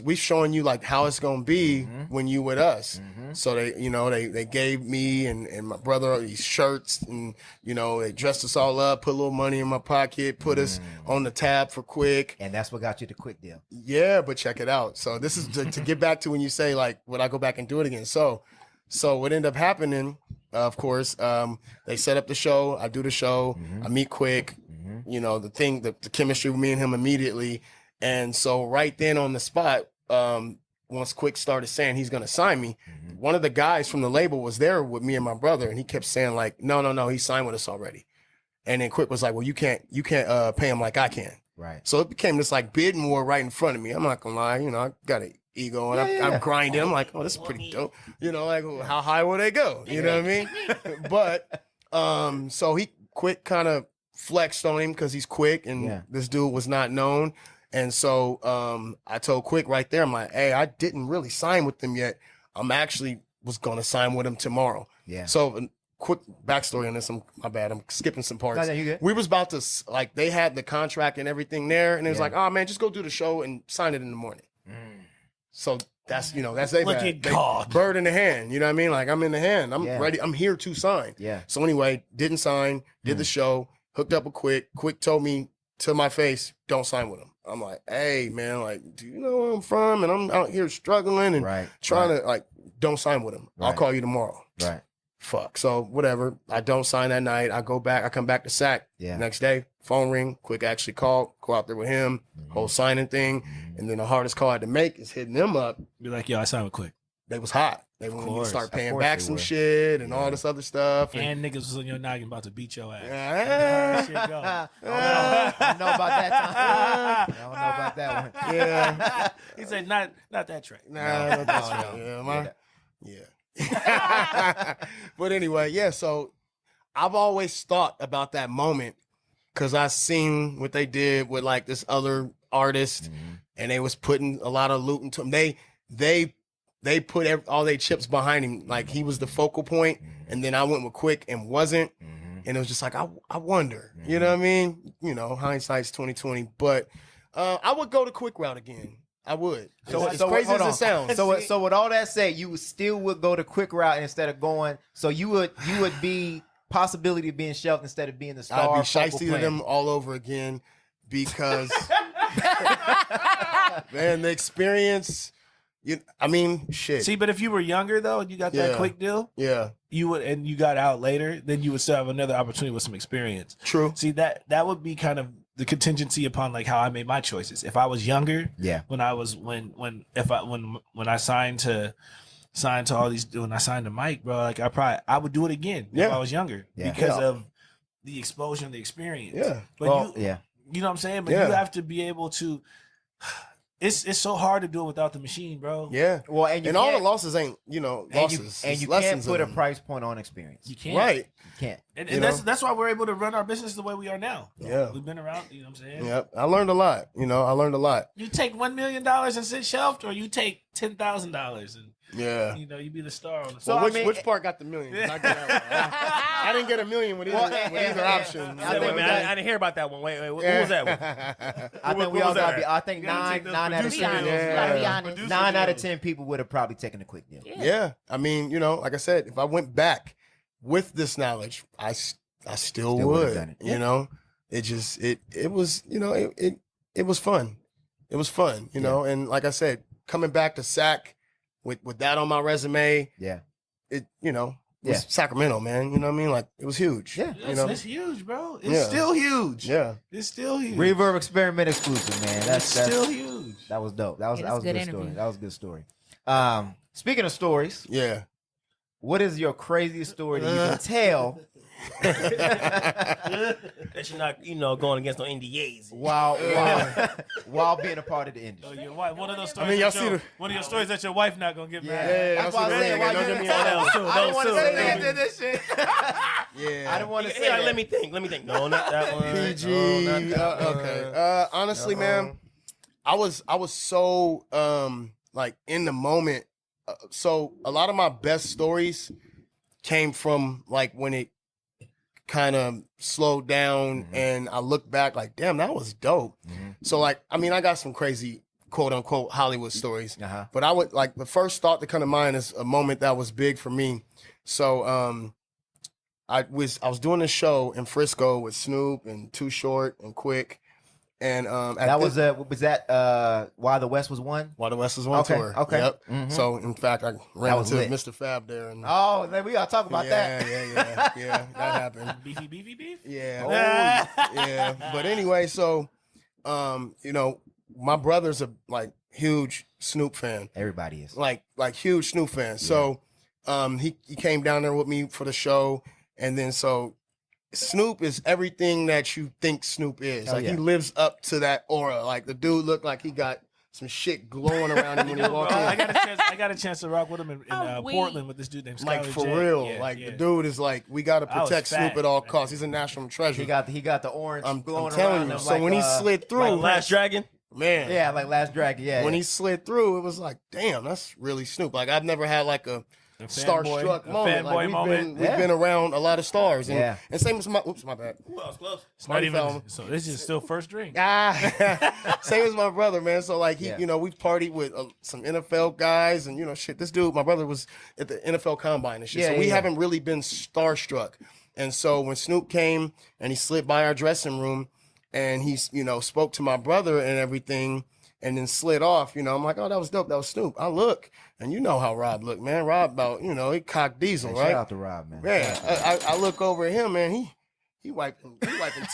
we showing you like how it's gonna be when you with us. So they gave me and my brother these shirts, and they dressed us all up, put a little money in my pocket, put us on the tab for Quik. And that's what got you the Quik deal. Yeah, but check it out. So this is to get back to when you say like, would I go back and do it again? So what ended up happening, of course, they set up the show. I do the show. I meet Quik. The chemistry with me and him immediately. And so right then on the spot, once Quik started saying he's going to sign me, one of the guys from the label was there with me and my brother, and he kept saying like, no, he signed with us already. And then Quik was like, well, you can't pay him like I can. Right. So it became this like bidding war right in front of me. I'm not gonna lie, I got an ego and I'm grinding. I'm like, oh, this is pretty dope. Like how high will they go? You know what I mean? But so Quik kind of flexed on him because he's Quik, and this dude was not known. And so I told Quik right there, I'm like, hey, I didn't really sign with them yet. I'm actually was gonna sign with him tomorrow. Yeah. So quick backstory on this. My bad. I'm skipping some parts. No, you good. We was about to they had the contract and everything there, and it was like, oh man, just go do the show and sign it in the morning. So that's that's they Look bad. at God. Bird in the hand. You know what I mean? Like I'm in the hand. I'm ready. I'm here to sign. Yeah. So anyway, didn't sign. Did the show. Hooked up with Quik. Quik told me to my face, don't sign with him. I'm like, hey man, like, do you know where I'm from? And I'm out here struggling and trying to like, don't sign with him. I'll call you tomorrow. Right. Fuck. So whatever. I don't sign that night. I go back. I come back to SAC. Yeah. Next day, phone ring. Quik actually called. Go out there with him. Whole signing thing. And then the hardest call I had to make is hitting them up. Be like, yo, I signed with Quik. They was hot. They wanted me to start Of paying course back they some were. shit and all this other stuff. And niggas was on your noggin about to beat your ass. Yeah. Shit go. I don't know about that time. I don't know about that one. Yeah. He said, not that track. Nah, No, that's no, right. no. Yeah, yeah. But anyway, yeah. So I've always thought about that moment because I seen what they did with like this other artist, and they was putting a lot of loot into him. They put all their chips behind him. Like he was the focal point, and then I went with Quik and wasn't. And it was just like, I wonder, you know what I mean? You know, hindsight's 2020, but I would go the Quik route again. I would. So as crazy hold as on. it sounds. So with all that said, you still would go the Quik route instead of going. So you would be possibility of being shelved instead of being the star. I'd be focal shiesty to point. them all over again because, man, the experience. I mean, shit. See, but if you were younger though, and you got that Yeah. Quik deal, Yeah, you would, and you got out later, then you would still have another opportunity with some experience. true. See, that would be kind of the contingency upon like how I made my choices. If I was younger, Yeah. when I signed to all these, when I signed to Mike, bro, like I would do it again if Yeah. I was younger Yeah. because Yeah. of the exposure and the experience. Yeah. But Well, you yeah. know what I'm saying? But Yeah. you have to be able to. It's so hard to do it without the machine, bro. Yeah. Well, and you And all the can't- losses ain't, losses. and It's you can't lessons put a in them. price point on experience. You can't. Right. You can't. And You that's why we're able to run our business the way we are now. Yeah. We've been around, you know what I'm saying? Yep. I learned a lot. I learned a lot. You take $1 million and sit shelved, or you take $10,000 and Yeah. you be the star on the So, side. I Which, mean- which part got the million? 'Cause I get that one. I didn't get a million with either, Well, with either option. I Wait, think wait, we man, got- I didn't hear about that one. Wait, what was that one? I think we what all was that got to be. at? I think You gotta take those nine out of producer Be honest. ten. You gotta be Yeah. honest. Producer 9 out of deals. 10 people would have probably taken a Quik deal. Yeah. I mean, like I said, if I went back with this knowledge, I still Still would've would. done it. It just it was it was fun. It was fun, and like I said, coming back to SAC with that on my resume, Yeah. it was Yeah. Sacramento, man. You know what I mean? Like it was huge. Yeah. It's huge, bro. It's Yeah. still huge. Yeah. It's still huge. Reverb Experiment exclusive, man. That's still huge. that was dope. That was It that was was a a good good story. interview. That was a good story. Speaking of stories, Yeah. what is your craziest story that you can tell That you're not, going against no NDAs. while being a part of the industry? Your wife, one of those stories. mean, y'all see the- one of your stories that your wife not gonna get mad. Yeah, That's why I I see said, that. why Don't you get me didn't on tell that us. one. I didn't want to Those say two. that into this shit. Yeah. I didn't want to say Yeah, that. let me think. No, not that one. PG. No, not that one. Okay. Honestly, man, I was so like in the moment. So a lot of my best stories came from like when it kind of slowed down and I look back like, damn, that was dope. So like, I mean, I got some crazy quote unquote Hollywood stories, Uh-huh. but I would like the first thought to come to mind is a moment that was big for me. So I was doing a show in Frisco with Snoop and Too Short and Quik, and That was Why the West was one? While the West was on Okay, tour. okay. Yep. Mhm. So in fact, I ran was into lit. Mr. Fab there, and Oh, then we gotta talk about that. yeah, that happened. Beefy, beef. Yeah, Oh. yeah. But anyway, so my brother's a like huge Snoop fan. Everybody is. like huge Snoop fan. So he came down there with me for the show, and then so Snoop is everything that you think Snoop is. Oh, Like yeah. he lives up to that aura. Like the dude looked like he got some shit glowing around him when he walked I in. got a chance to rock with him in Oh, we- Portland with this dude named Like Skylar for J. real. Yeah, like yeah. the dude is like, we gotta I was protect fat, Snoop at all man. costs. He's a national treasure. He got the orange I'm glowing telling around you. him So like, when he slid through, Last Dragon. man. yeah, like Last Dragon, yeah. When yeah. he slid through, it was like, damn, that's really Snoop. Like I've never had like a starstruck moment. Like we've Yeah. been around a lot of stars, and Yeah. and same as my bad. Who else close? It's not even. Fallon. So this is still first drink. Same as my brother, man. So like he, Yeah. we've partied with some NFL guys, and shit. This dude, my brother was at the NFL Combine and shit. Yeah, so yeah, we yeah. haven't really been starstruck. And so when Snoop came and he slid by our dressing room, and he spoke to my brother and everything, and then slid off. I'm like, oh, that was dope. That was Snoop. I look, and you know how Rob looked, man. Rob about he cocked diesel, Hey, right? Shout out to Rob, man. Yeah, I look over at him, man. He wiping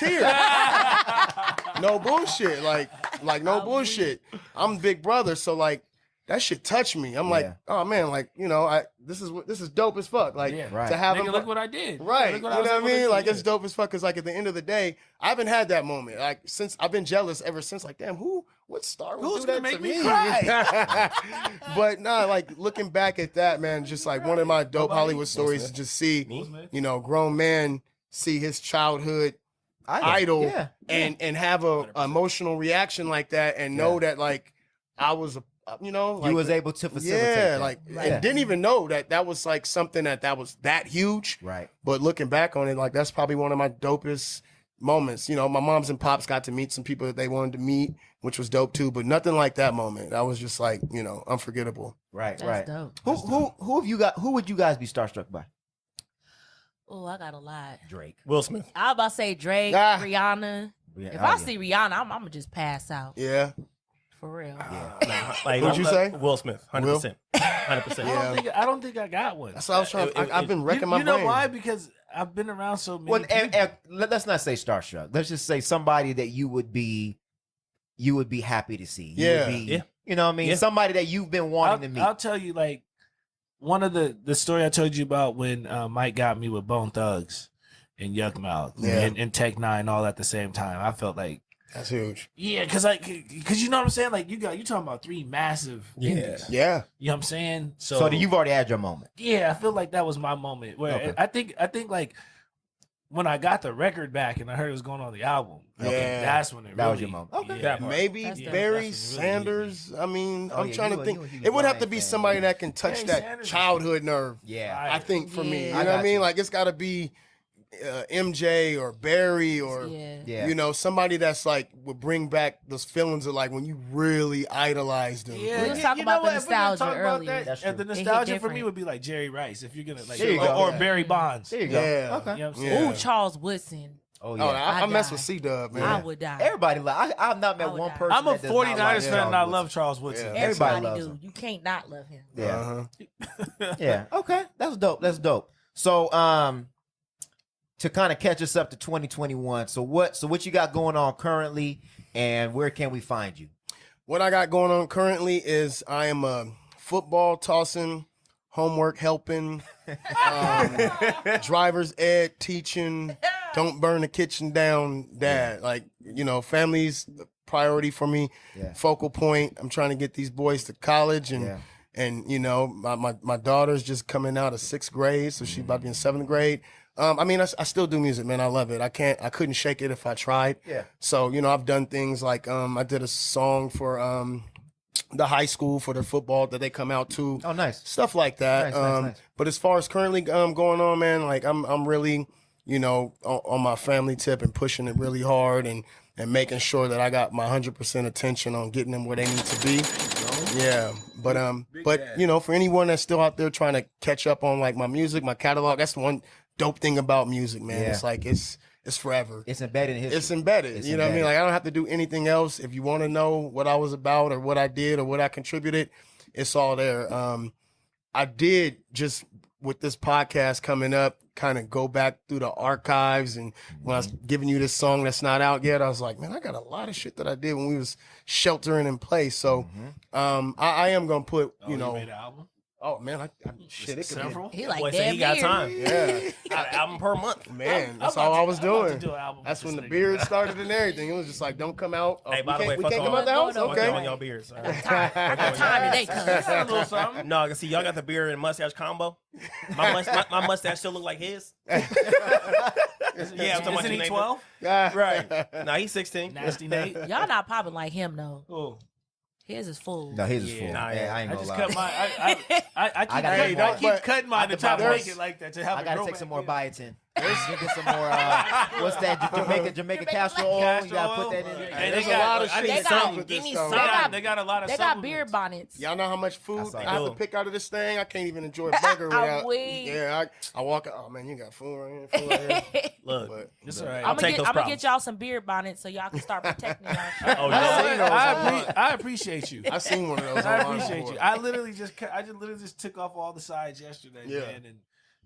tears. No bullshit, like no bullshit. I'm big brother, so like that shit touched me. I'm like, oh man, like, you know, this is dope as fuck. Like Right. to have Nigga, him, look what I did. right? Look You what know I was what I able to mean? do, Like yeah. it's dope as fuck. Cause like at the end of the day, I haven't had that moment. Like since I've been jealous ever since. Like damn, what star would Who's do gonna that to make me me? cry? But nah, like looking back at that, man, just like one of my dope Hollywood stories is just see, you know, grown man see his childhood idol Yeah. and have a emotional reaction like that and know that like I was you know, like, You was able to facilitate yeah, that. like Yeah. and didn't even know that was like something that was that huge. Right. But looking back on it, like that's probably one of my dopest moments. You know, my moms and pops got to meet some people that they wanted to meet, which was dope too. But nothing like that moment. That was just like, you know, unforgettable. Right. That's right. dope. Who have you got? Who would you guys be starstruck by? Oh, I got a lot. Drake. Will Smith. I was about to say Drake, Ah. Rihanna. Yeah, If oh, I yeah. see Rihanna, I'm gonna just pass out. Yeah. For real. Like, What'd you say? Will Smith. 100%. 100%. Yeah. I don't think I got one. That's what I was trying. I've been wrecking You my know brain. why? Because I've been around so many Well, people. and let's not say starstruck. Let's just say somebody that you would be happy to see. You Yeah. would be, Yeah. You know what I mean? Yeah. Somebody that you've been wanting to meet. I'll tell you, like, one of the story I told you about when Mike got me with Bone Thugs and Yuck Mouth Yeah. and Tech Nine all at the same time. I felt like, That's huge. yeah, because you know what I'm saying? Like, you talking about three massive indies. Yeah. You know what I'm saying? so you've already had your moment. Yeah, I feel like that was my moment where Okay. I think like when I got the record back and I heard it was going on the album, Yeah. that's when it That really, was your moment. Okay. That part. Maybe That's dope. Barry That's what really Sanders. I mean, Oh, I'm yeah, trying you to a- think. you a huge It would have to Brian be fan. somebody that can touch Barry that Sanders. childhood nerve. Yeah. I think for me, Yeah. you I know what got I mean? you. Like it's got to be MJ or Barry or Yeah. Yeah. you know somebody that's like would bring back those feelings of like when you really idolized them. Yeah, We was talking about the if we're gonna nostalgia talk about earlier. That's and the true. It hit nostalgia for me different. would be like Jerry Rice if you're gonna like, There you go. or Yeah. Barry Bonds. There you go. Yeah. Okay. You know what I'm Yeah. saying? Ooh, Charles Woodson. Oh Oh, yeah. I I'd mess die. with C-Dub, man. I would die. Everybody like I've not met I would one die. person. I'm a that does not 49ers like fan and I Charles love Woodson. Charles Woodson. Yeah. Everybody Everybody loves do. You can't not love him. Yeah. Uh-huh. Yeah. Okay. That's dope. That's dope. So to kind of catch us up to 2021. So what you got going on currently and where can we find you? What I got going on currently is I am a football tossing, homework helping, driver's ed teaching, don't burn the kitchen down dad. Like, you know, family's the priority for me, Yeah. focal point. I'm trying to get these boys to college and Yeah. and you know, my daughter's just coming out of 6th grade, so she's about to be in 7th grade. I mean, I still do music, man. I love it. I couldn't shake it if I tried. Yeah. So, you know, I've done things like I did a song for the high school for their football that they come out to. Oh, nice. Stuff like that. Nice. But as far as currently going on, man, like I'm really, you know, on my family tip and pushing it really hard and making sure that I got my 100% attention on getting them where they need to be. Yeah. But you know, for anyone that's still out there trying to catch up on like my music, my catalog, that's the one dope thing about music, man. Yeah. It's like it's forever. It's embedded in history. It's embedded. It's You know what I mean? embedded. Like I don't have to do anything else. If you want to know what I was about or what I did or what I contributed, it's all there. I did just with this podcast coming up, kind of go back through the archives, and when I was giving you this song that's not out yet, I was like, man, I got a lot of shit that I did when we was sheltering in place. So I am gonna put, you know, made an album? oh man, I shit, it could be, Several? He like Boy, say damn he got near. time. yeah. Got an album per month. Man, that's I'm all about I to- was I'm about to doing. do an album That's with when the this beard nigga. started and everything. It was just like, don't come out. Oh, Hey, by the way, we fuck can't come all- out the house. No, no, Fuck Okay. on y'all beards. I got time today, cuz. A little something. No, I can see y'all got the beard and mustache combo. My mustache still look like his. Yeah, I'm talking about Isn't your he name. 12? Right. Nah, he's 16. Nasty Nate. Y'all not popping like him though. Oh. His is full. No, his is Yeah, full. nah, Yeah, yeah. I ain't I gonna just lie. cut my. I keep, gotta cutting, get I more. keep cutting mine to try to there's- make it like that to have I it gotta grow take back some more in. biotin. Get some more. What's that? Jamaica castor oil. You gotta put that in there. Hey, There's they a got- lot of I shit need that comes something. with Give this me stuff. something. They got a lot of They got supplements. beard bonnets. Y'all know how much food saw I have to that. pick out of this thing? I can't even enjoy a burger without. weak. Yeah, I walk out. Oh man, you got food right here. Food right here. Look, But It's all right. I'll I'm take those gonna problems. get y'all some beard bonnets so y'all can start protecting y'all. Oh, You know yeah. what? seen those online. I appreciate you. I seen one of those. I online appreciate before. you. I literally just took off all the sides yesterday, Yeah. man, and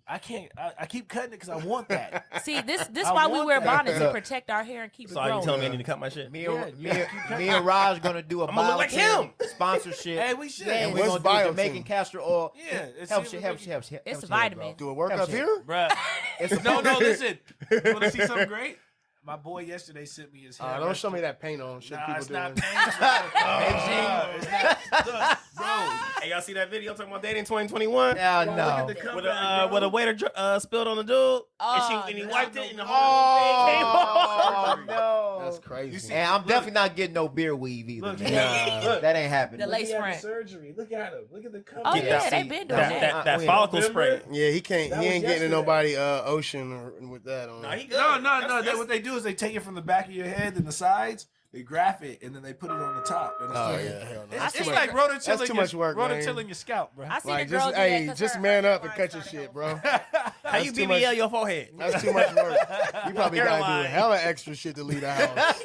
I can't. I keep cutting it because I want that. See, this I why we want wear that. bonnets to protect our hair and keep it So are you growing. telling me I need to cut my shit? Me Yeah, and Raj gonna do a I'm gonna look like biotin him. sponsorship. Hey, we should. And we're What's gonna do biotin? Jamaican castor oil. Yeah, it's helps you. It's you, a vitamin. Do it work Helps up you. here? Bruh. It's No, listen. You want to see something great? My boy yesterday sent me his hair. Don't show me that paint on shit Nah, people it's doing. not paint. It's not. Look, bro. Hey, y'all see that video talking about dating 2021? Yeah, Look no. at the comeback, With a waiter spilled on the dude, and he wiped it, and the whole thing came Oh off. no. That's crazy. And I'm definitely not getting no beer weave either. Look, man. look. That ain't happening. The lace He had front. surgery. Look at him. Look at the comeback. Oh Get yeah, that they seat. been doing That, that. that follicle spray. Yeah, he can't. That He was ain't getting yesterday. nobody ocean or with that on. Nah, he good. No. That's- What they do is they take it from the back of your head and the sides, they graph it, and then they put it on the top. And it's Oh like, yeah, hell no. I It's seen like rototilling. That's too much work, man. Rototilling your scalp, bro. I seen Like a girl just do that hey, 'cause just her man up and hairline cut your started shit, growing. bro. How you That's too BBL much- your forehead? That's too much work. You probably gotta Hairline. do hella extra shit to leave the house.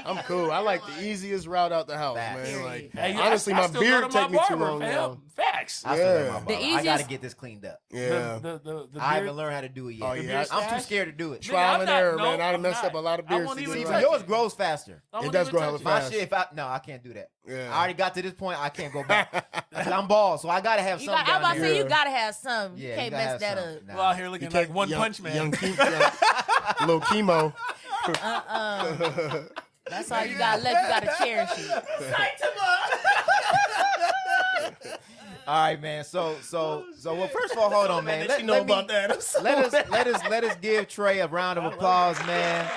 I'm cool. I like the easiest route out the house, Facts. man. Like Hey, honestly, I my still beard go to my take me too barber, long fam. now. Facts. I still have Yeah. my The barber. I gotta easiest- get this cleaned up. Yeah. The I beard- haven't learned how to do it yet. Oh, yeah. I'm too stash? scared to do it. Trial I'm and not- error, no, man. I I'm messed not. up a lot of I beards. won't to even do See, touch but that. yours grows faster. I won't does even grow touch hella it. My fast. shit, I can't do that. Yeah. I already got to this point. I can't go back. 'Cause I'm bald, so I gotta have You something got, I'm down about to there. say you gotta have some. Yeah, You can't gotta mess have that something. up. Nah. Well, out here looking like One Punch Man. Young little chemo. That's all you gotta let. You gotta cherish it. All right, man. So, well, first of all, hold on, man. Let you know about that. I'm so Let us give Trey a round of applause, man,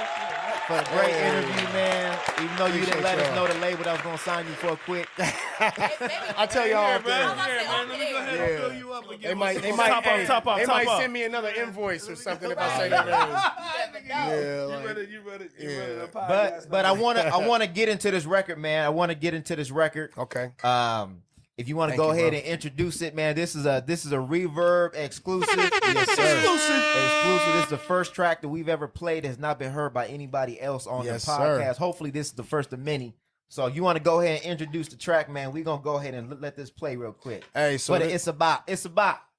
for a great interview, man. Even though you didn't Appreciate let us y'all. know the label that was gonna sign you for quick. I tell y'all Here, off man. there. about to Here, say, man. Let me go ahead Yeah. and fill you up again. They might, Top off, hey, top off, they top might off. send me another invoice or something if I say that name. Yeah, You like, ready yeah. to podcast? But I wanna get into this record, man. I wanna get into this record. okay. If you want to Thank go you, ahead bro. and introduce it, man, this is a Reverb exclusive. Yes, sir. Exclusive. This is the first track that we've ever played that has not been heard by anybody else on Yes, the sir. podcast. Hopefully, this is the first of many. So, if you want to go ahead and introduce the track, man, we're gonna go ahead and let this play real quick. Hey, so But this- it's a bop.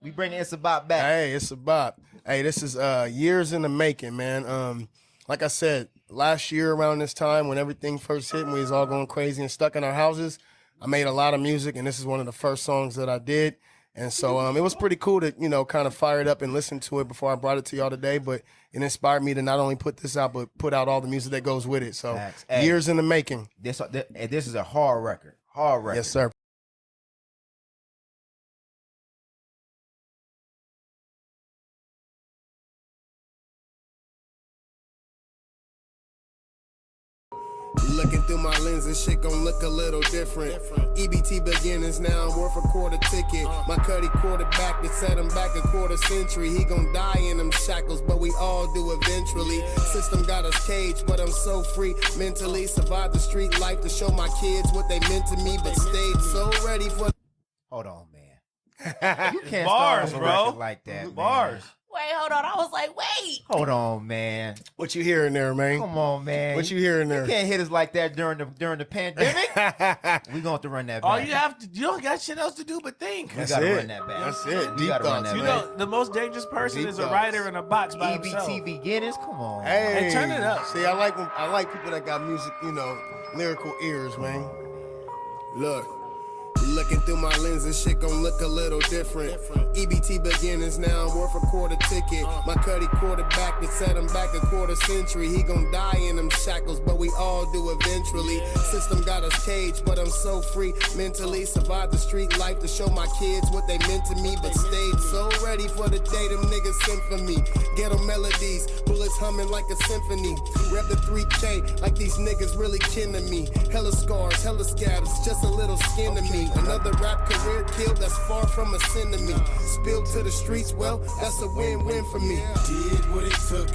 We bring It's a Bop back. Hey, it's a bop. Hey, this is years in the making, man. Like I said, last year around this time when everything first hit and we was all going crazy and stuck in our houses, I made a lot of music, and this is one of the first songs that I did. And so it was pretty cool to, kind of fire it up and listen to it before I brought it to y'all today. But it inspired me to not only put this out, but put out all the music that goes with it. So Facts. Hey. years in the making. This is a hard record. Hard record. Yes, sir. Looking through my lenses, shit gon' look a little different. EBT beginners now, I'm worth a quarter ticket. My Cuddy quarterback that set him back a quarter century. He gon' die in them shackles, but we all do eventually. System got us caged, but I'm so free mentally. Survived the street life to show my kids what they meant to me, but stayed so ready for. Hold on, man. You can't Bars, start off a bro. record like that, man. Bars. Wait, hold on. I was like, wait. Hold on, man. What you hearing there, man? Come on, man. What you hearing You there? can't hit us like that during the pandemic. We gonna have to run that back. All you have to, you don't got shit else to do but think. We That's gotta it. run that back. That's it. We Deep gotta run thoughts, that You back. know, the most dangerous person Deep is a thoughts. writer in a box by himself. EBT beginnings. Come on. Hey, turn it up. See, I like people that got music, lyrical ears, man. Look. Looking through my lenses, shit gon' look a little different. EBT beginners now, I'm worth a quarter ticket. My Cuddy quarterback that set him back a quarter century. He gon' die in them shackles, but we all do eventually. System got us caged, but I'm so free mentally. Survived the street life to show my kids what they meant to me, but stayed so ready for the day them niggas sent for me. Ghetto melodies, bullets humming like a symphony. Rep the 3K like these niggas really kin to me. Hella scars, hella scabs, just a little skin to me. Another rap career killed, that's far from a sin to me. Spilled to the streets, well, that's a win-win for me. Did what it took,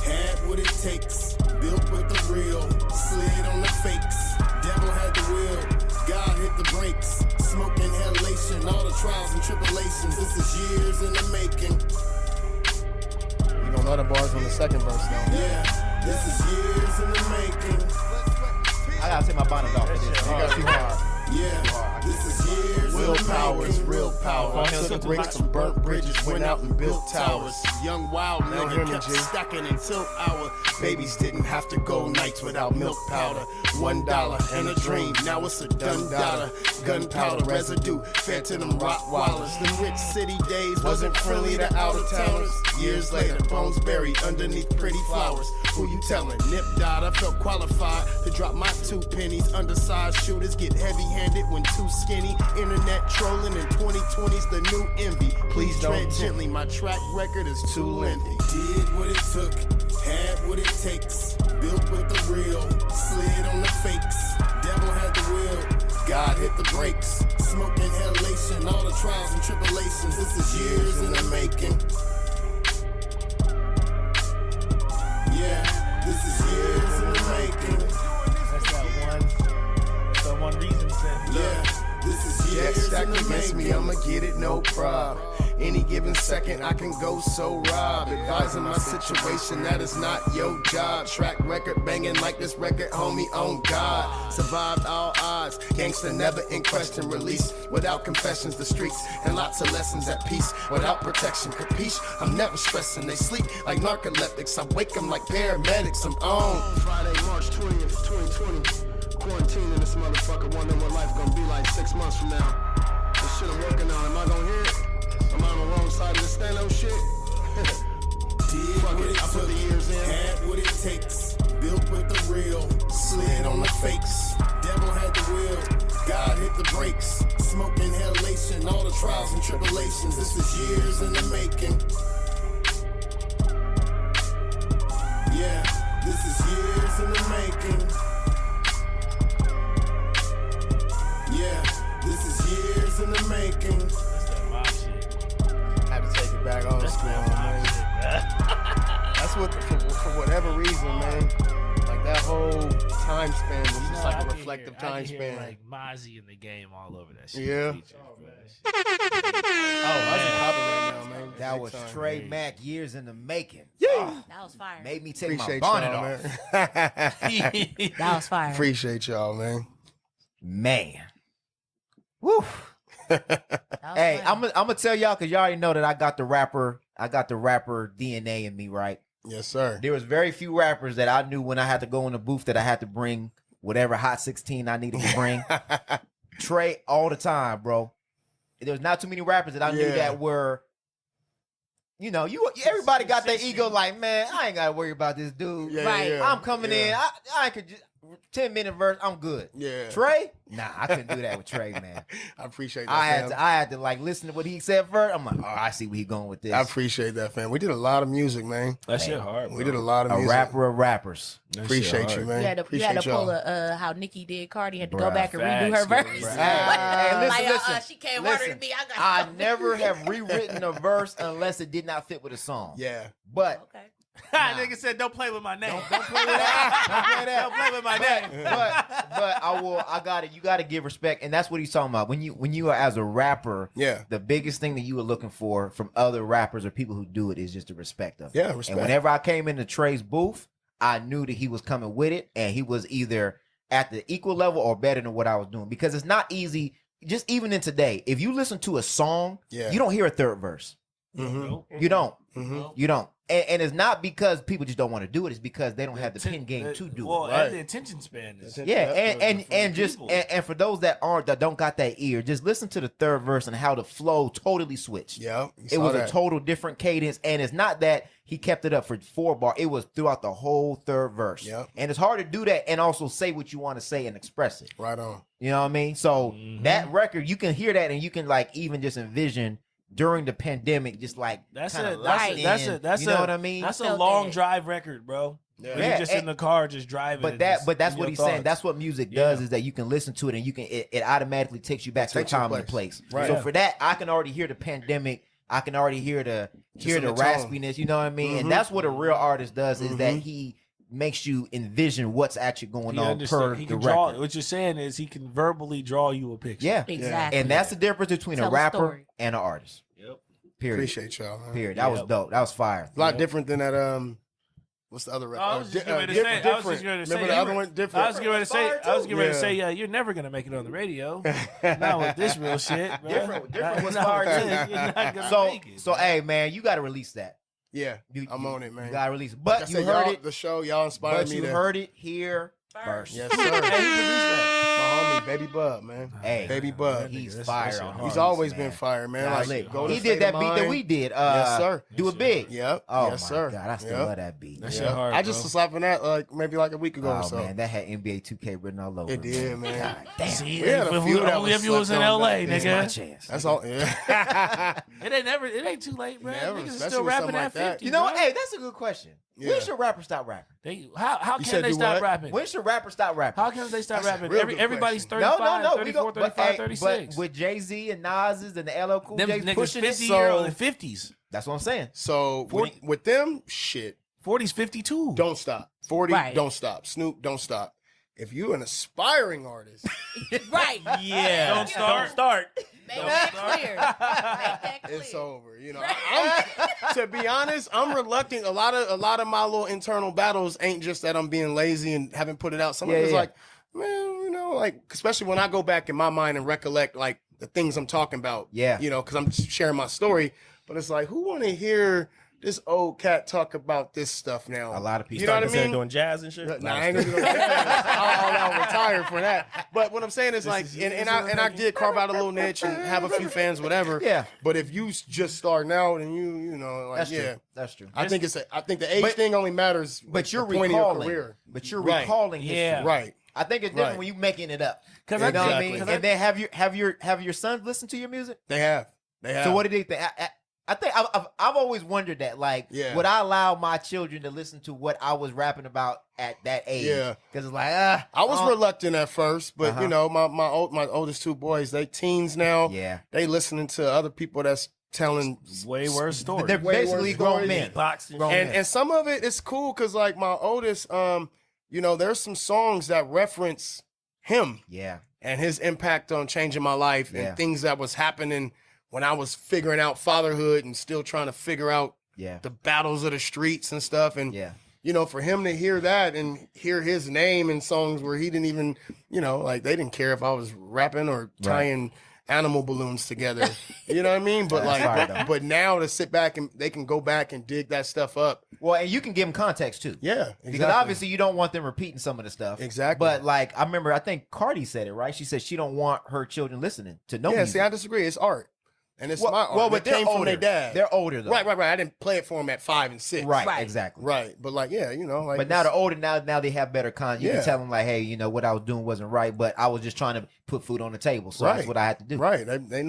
had what it takes. Built with the real, slid on the fakes. Devil had the wheel, God hit the brakes. Smoke inhalation, all the trials and tribulations. This is years in the making. You gonna let the bars on the second verse now? Yeah, this is years in the making. I gotta take my bonnet off for this. You got too hard. Yeah, this is years in willpower is real power. I Phone took too bricks hot. from burnt bridges, went out and built towers. Young wild Now hear nigga me, kept G. stacking until our babies didn't have to go nights without milk powder. $1 and a dream, now it's a done dollar. Gunpowder residue fed to them Rottweilers. Them rich city days wasn't friendly to out of towners. Years later, bones buried underneath pretty flowers. Who you telling? Nip died, I felt qualified to drop my 2 pennies. Undersized shooters get heavy-handed when too skinny. Internet trolling in 2020's the new envy. Please tread gently, my track record is too lengthy. Did what it took, had what it takes. Built with the real, slid on the fakes. Devil had the will, God hit the brakes. Smoke inhalation, all the trials and tribulations. This is years in the making. Yeah, this is years in the making. That's that one reason said. Yeah, this is Jack years stack in the against me, making. I'ma get it, no prob. Any given second, I can go so rob. Advising my situation, that is not your job. Track record banging like this record, homie, on God. Survived all odds, gangster never in question. Release without confessions, the streets, and lots of lessons at peace. Without protection, capiche? I'm never stressing. They sleep like narcoleptics, I wake them like paramedics. I'm on. Friday, March 20th, 2020. Quarantine in this motherfucker, wondering what life gonna be like 6 months from now. The shit I'm working on, am I gonna hear it? Am I on the wrong side of the stand-up shit? Did what it I put the years in. Had what it takes. Built with the real. Slid on the fakes. Devil had the will. God hit the brakes. Smoke inhalation. All the trials and tribulations. This is years in the making. Yeah, this is years in the making. Yeah, this is years in the making. That's that mob shit. Had to take it back on That's school, that mob man. shit. That's what, for whatever reason, man. Like that whole time span was just like a reflective time span. Like Mozzie in the game all over that shit. Yeah. Features, bro. That's popping right now, man. That Big was time. Tre Mak, years in the making. That was fire. Made me take Appreciate my bonnet y'all, off. man. That was fire. Appreciate y'all, man. Man. Woo. That was Hey, fire. I'm gonna tell y'all because y'all already know that I got the rapper DNA in me, right? Yes, sir. There was very few rappers that I knew when I had to go in the booth that I had to bring whatever hot 16 I needed to bring. Tre all the time, bro. There was not too many rappers that I knew Yeah. that were, you know, everybody got their ego like, man, I ain't gotta worry about this dude. Yeah, Right. yeah, I'm coming in. I could just 10-minute verse. I'm good. Yeah. Tre? Nah, I couldn't do that with Tre, man. I appreciate that. I had to like listen to what he said first. I'm like, oh, I see where he going with this. I appreciate that, fam. We did a lot of music, man. That shit hard, bro. We did a lot of a music. rapper of rappers. That shit Appreciate hard. you, man. You had to Appreciate pull y'all. how Nicki did Cardi, had to Bruh, go back and redo her facts, verse. bruh. Hey, listen, listen. She came harder listen. than me. I never have rewritten a verse unless it did not fit with a song. Yeah. But Okay. Nigga said, "Don't play with my name. don't play with that. Don't play that. Don't play with my name." But I got it. You got to give respect, and that's what he's talking about. When you are as a rapper, Yeah. the biggest thing that you are looking for from other rappers or people who do it is just the respect of it. Yeah, respect. And whenever I came into Tre's booth, I knew that he was coming with it, and he was either at the equal level or better than what I was doing. Because it's not easy. Just even in today, if you listen to a song, Yeah. you don't hear a third verse. Mm-hmm. You don't. Mm-hmm. You don't. And it's not because people just don't want to do it. It's because they don't have the pen game to do Well, it. Right. and the attention span is. Yeah, and just people. and for those that don't got that ear, just listen to the third verse and how the flow totally switched. Yeah. It was a total different cadence, and it's not that he kept it up for 4 bar. It was throughout the whole third verse. Yep. And it's hard to do that and also say what you want to say and express it. Right on. You know what I mean? So that record, you can hear that and you can like even just envision during the pandemic, just like That's kinda it. locked That's in. it. That's you know a- what I mean? That's a felt long that. drive record, bro. Yeah. When Yeah, you're just in the car, just driving. But and that, just but that's in what your he's saying. thoughts. That's what music does Yeah. is that you can listen to it and you can it automatically takes you back to a Takes you time and a place. place. Right. So Yeah. for that, I can already hear the pandemic. I can already hear the in the tone. raspiness. You know what I mean? Mhm. And that's what a real artist does is that Mhm. he makes you envision what's actually going He on understand. per He the can draw. record. What you're saying is he can verbally draw you a picture. Yeah, Exactly. and that's the difference between Tell a a rapper story. and an artist. Yep. Period. Appreciate y'all, man. Period. That was Yep. dope. That was fire. A lot different than that what's the other? I was just getting ready to say. I was just going to say. Remember the other one? Different. I was getting ready to say. I was getting ready to say. You're never gonna make it on the radio. Not with this real shit. Bro. Different was Not hard with too. this, you're not gonna So make it, so bro. hey man, you got to release that. Yeah, I'm on it, man. You got to release it. Like I But you said, heard y'all- it. The show, y'all inspired But me. you to, heard it here first. Yes, sir. Hey, who produced that? My homie, Baby Bub, man. Hey, Baby Bub. he's That's fire your on heart. these, He's always man. been fire, man. Nah, Like, lit. go to He did State of that beat that Mind. we did. Yes, sir. Do it big. Yep. Oh yes, my sir. god, I still Yep. love that beat. That's Yeah. your heart, I just was slapping that like maybe like a week ago Oh or so. man, that had NBA 2K written all over It did, man. God damn. See, We had a few that only was if you was in slept on LA, that. It's my nigga. chance. That's all. Yeah. It ain't too late, bro. Never, Niggas is especially still with rapping something at like that. 50. You know what? bro. Hey, that's a good question. Yeah. When should rappers stop rapping? How You can said they do stop what? rapping? When should rappers stop rapping? How can they stop That's a rapping? real good Everybody's question. 35, No. 34, but, 35, hey, 36. but with Jay-Z and Nas's and the LL Cool Them J's niggas pushing 50 it, year so- old in 50s. that's what I'm saying. So with them, shit, 40s, 52. don't stop. 40, Right. don't stop. Snoop, don't stop. If you an aspiring artist, Right. Yeah. Don't start. Don't start. Make that clear. Make that clear. it's over. You know, I'm, to be honest, I'm reluctant. A lot of my little internal battles ain't just that I'm being lazy and haven't put it out. Some of it's like, man, you know, like especially when I go back in my mind and recollect like the things I'm talking about. Yeah. You know, because I'm sharing my story. But it's like, who want to hear this old cat talk about this stuff now? A lot of people. You know what I Instead of mean? doing jazz and shit. Nah, I ain't gonna do that. I'll retire for that. But what I'm saying is like, and I did carve out a little niche and have a few fans, whatever. Yeah. But if you just starting out and you know, like, That's yeah, true. That's true. I think the age But- thing only matters. But you're the point of your recalling. career. But you're Right. recalling history. Yeah. Right. I think it's different Right. when you making it up. 'Cause You know what I Exactly. mean? And then have your sons listen to your music? They have. They have. So what did they think? I think I've always wondered that. Like, Yeah. would I allow my children to listen to what I was rapping about at that age? Yeah. Because it's like, I was reluctant at first, but Uh-huh. you know, my oldest two boys, they teens now. Yeah. They listening to other people that's telling Way worse story. They're way basically worse grown stories. men. Boxing. Grown and men. and some of it is cool because like my oldest, you know, there's some songs that reference him Yeah. and his impact on changing my life Yeah. and things that was happening when I was figuring out fatherhood and still trying to figure out Yeah. the battles of the streets and stuff. And Yeah. you know, for him to hear that and hear his name in songs where he didn't even, you know, like they didn't care if I was rapping or tying animal balloons together. You know what I mean? But That's fire, though. like, but now to sit back and they can go back and dig that stuff up. Well, and you can give them context too. Yeah, exactly. Because obviously you don't want them repeating some of the stuff. Exactly. But like I remember, I think Cardi said it right. She said she don't want her children listening to no yeah, music. see, I disagree. It's art. And it's well, my art. well, It but they're came older. from their dad. They're older though. Right. I didn't play it for them at 5 and 6. Right. Right. Exactly. Right. But like, yeah, you know, like. But now they're older. Now they have better content. You Yeah. can tell them like, hey, you know what I was doing wasn't right, but I was just trying to put food on the table. So that's Right. what I had to do. Right. They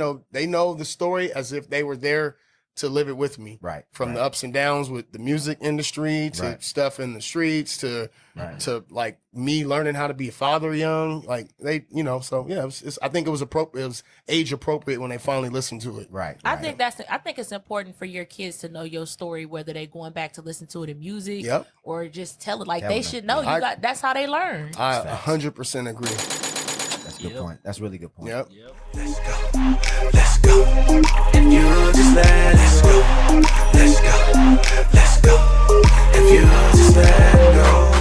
know the story as if they were there to live it with me. Right. From right. the ups and downs with the music industry to Right. stuff in the streets to Right. to like me learning how to be a father young. Like they, you know, so yeah, I think it was appropriate. It was age appropriate when they finally listened to it. Right. I right. think it's important for your kids to know your story, whether they're going back to listen to it in music Yep. or just tell it. Like Tell they them. should know. That's how they learn. I 100% agree. That's a good point. That's a really good point. Yep. Let's go. Let's go. If you just let us go. Let's go. Let's go. If you just let go.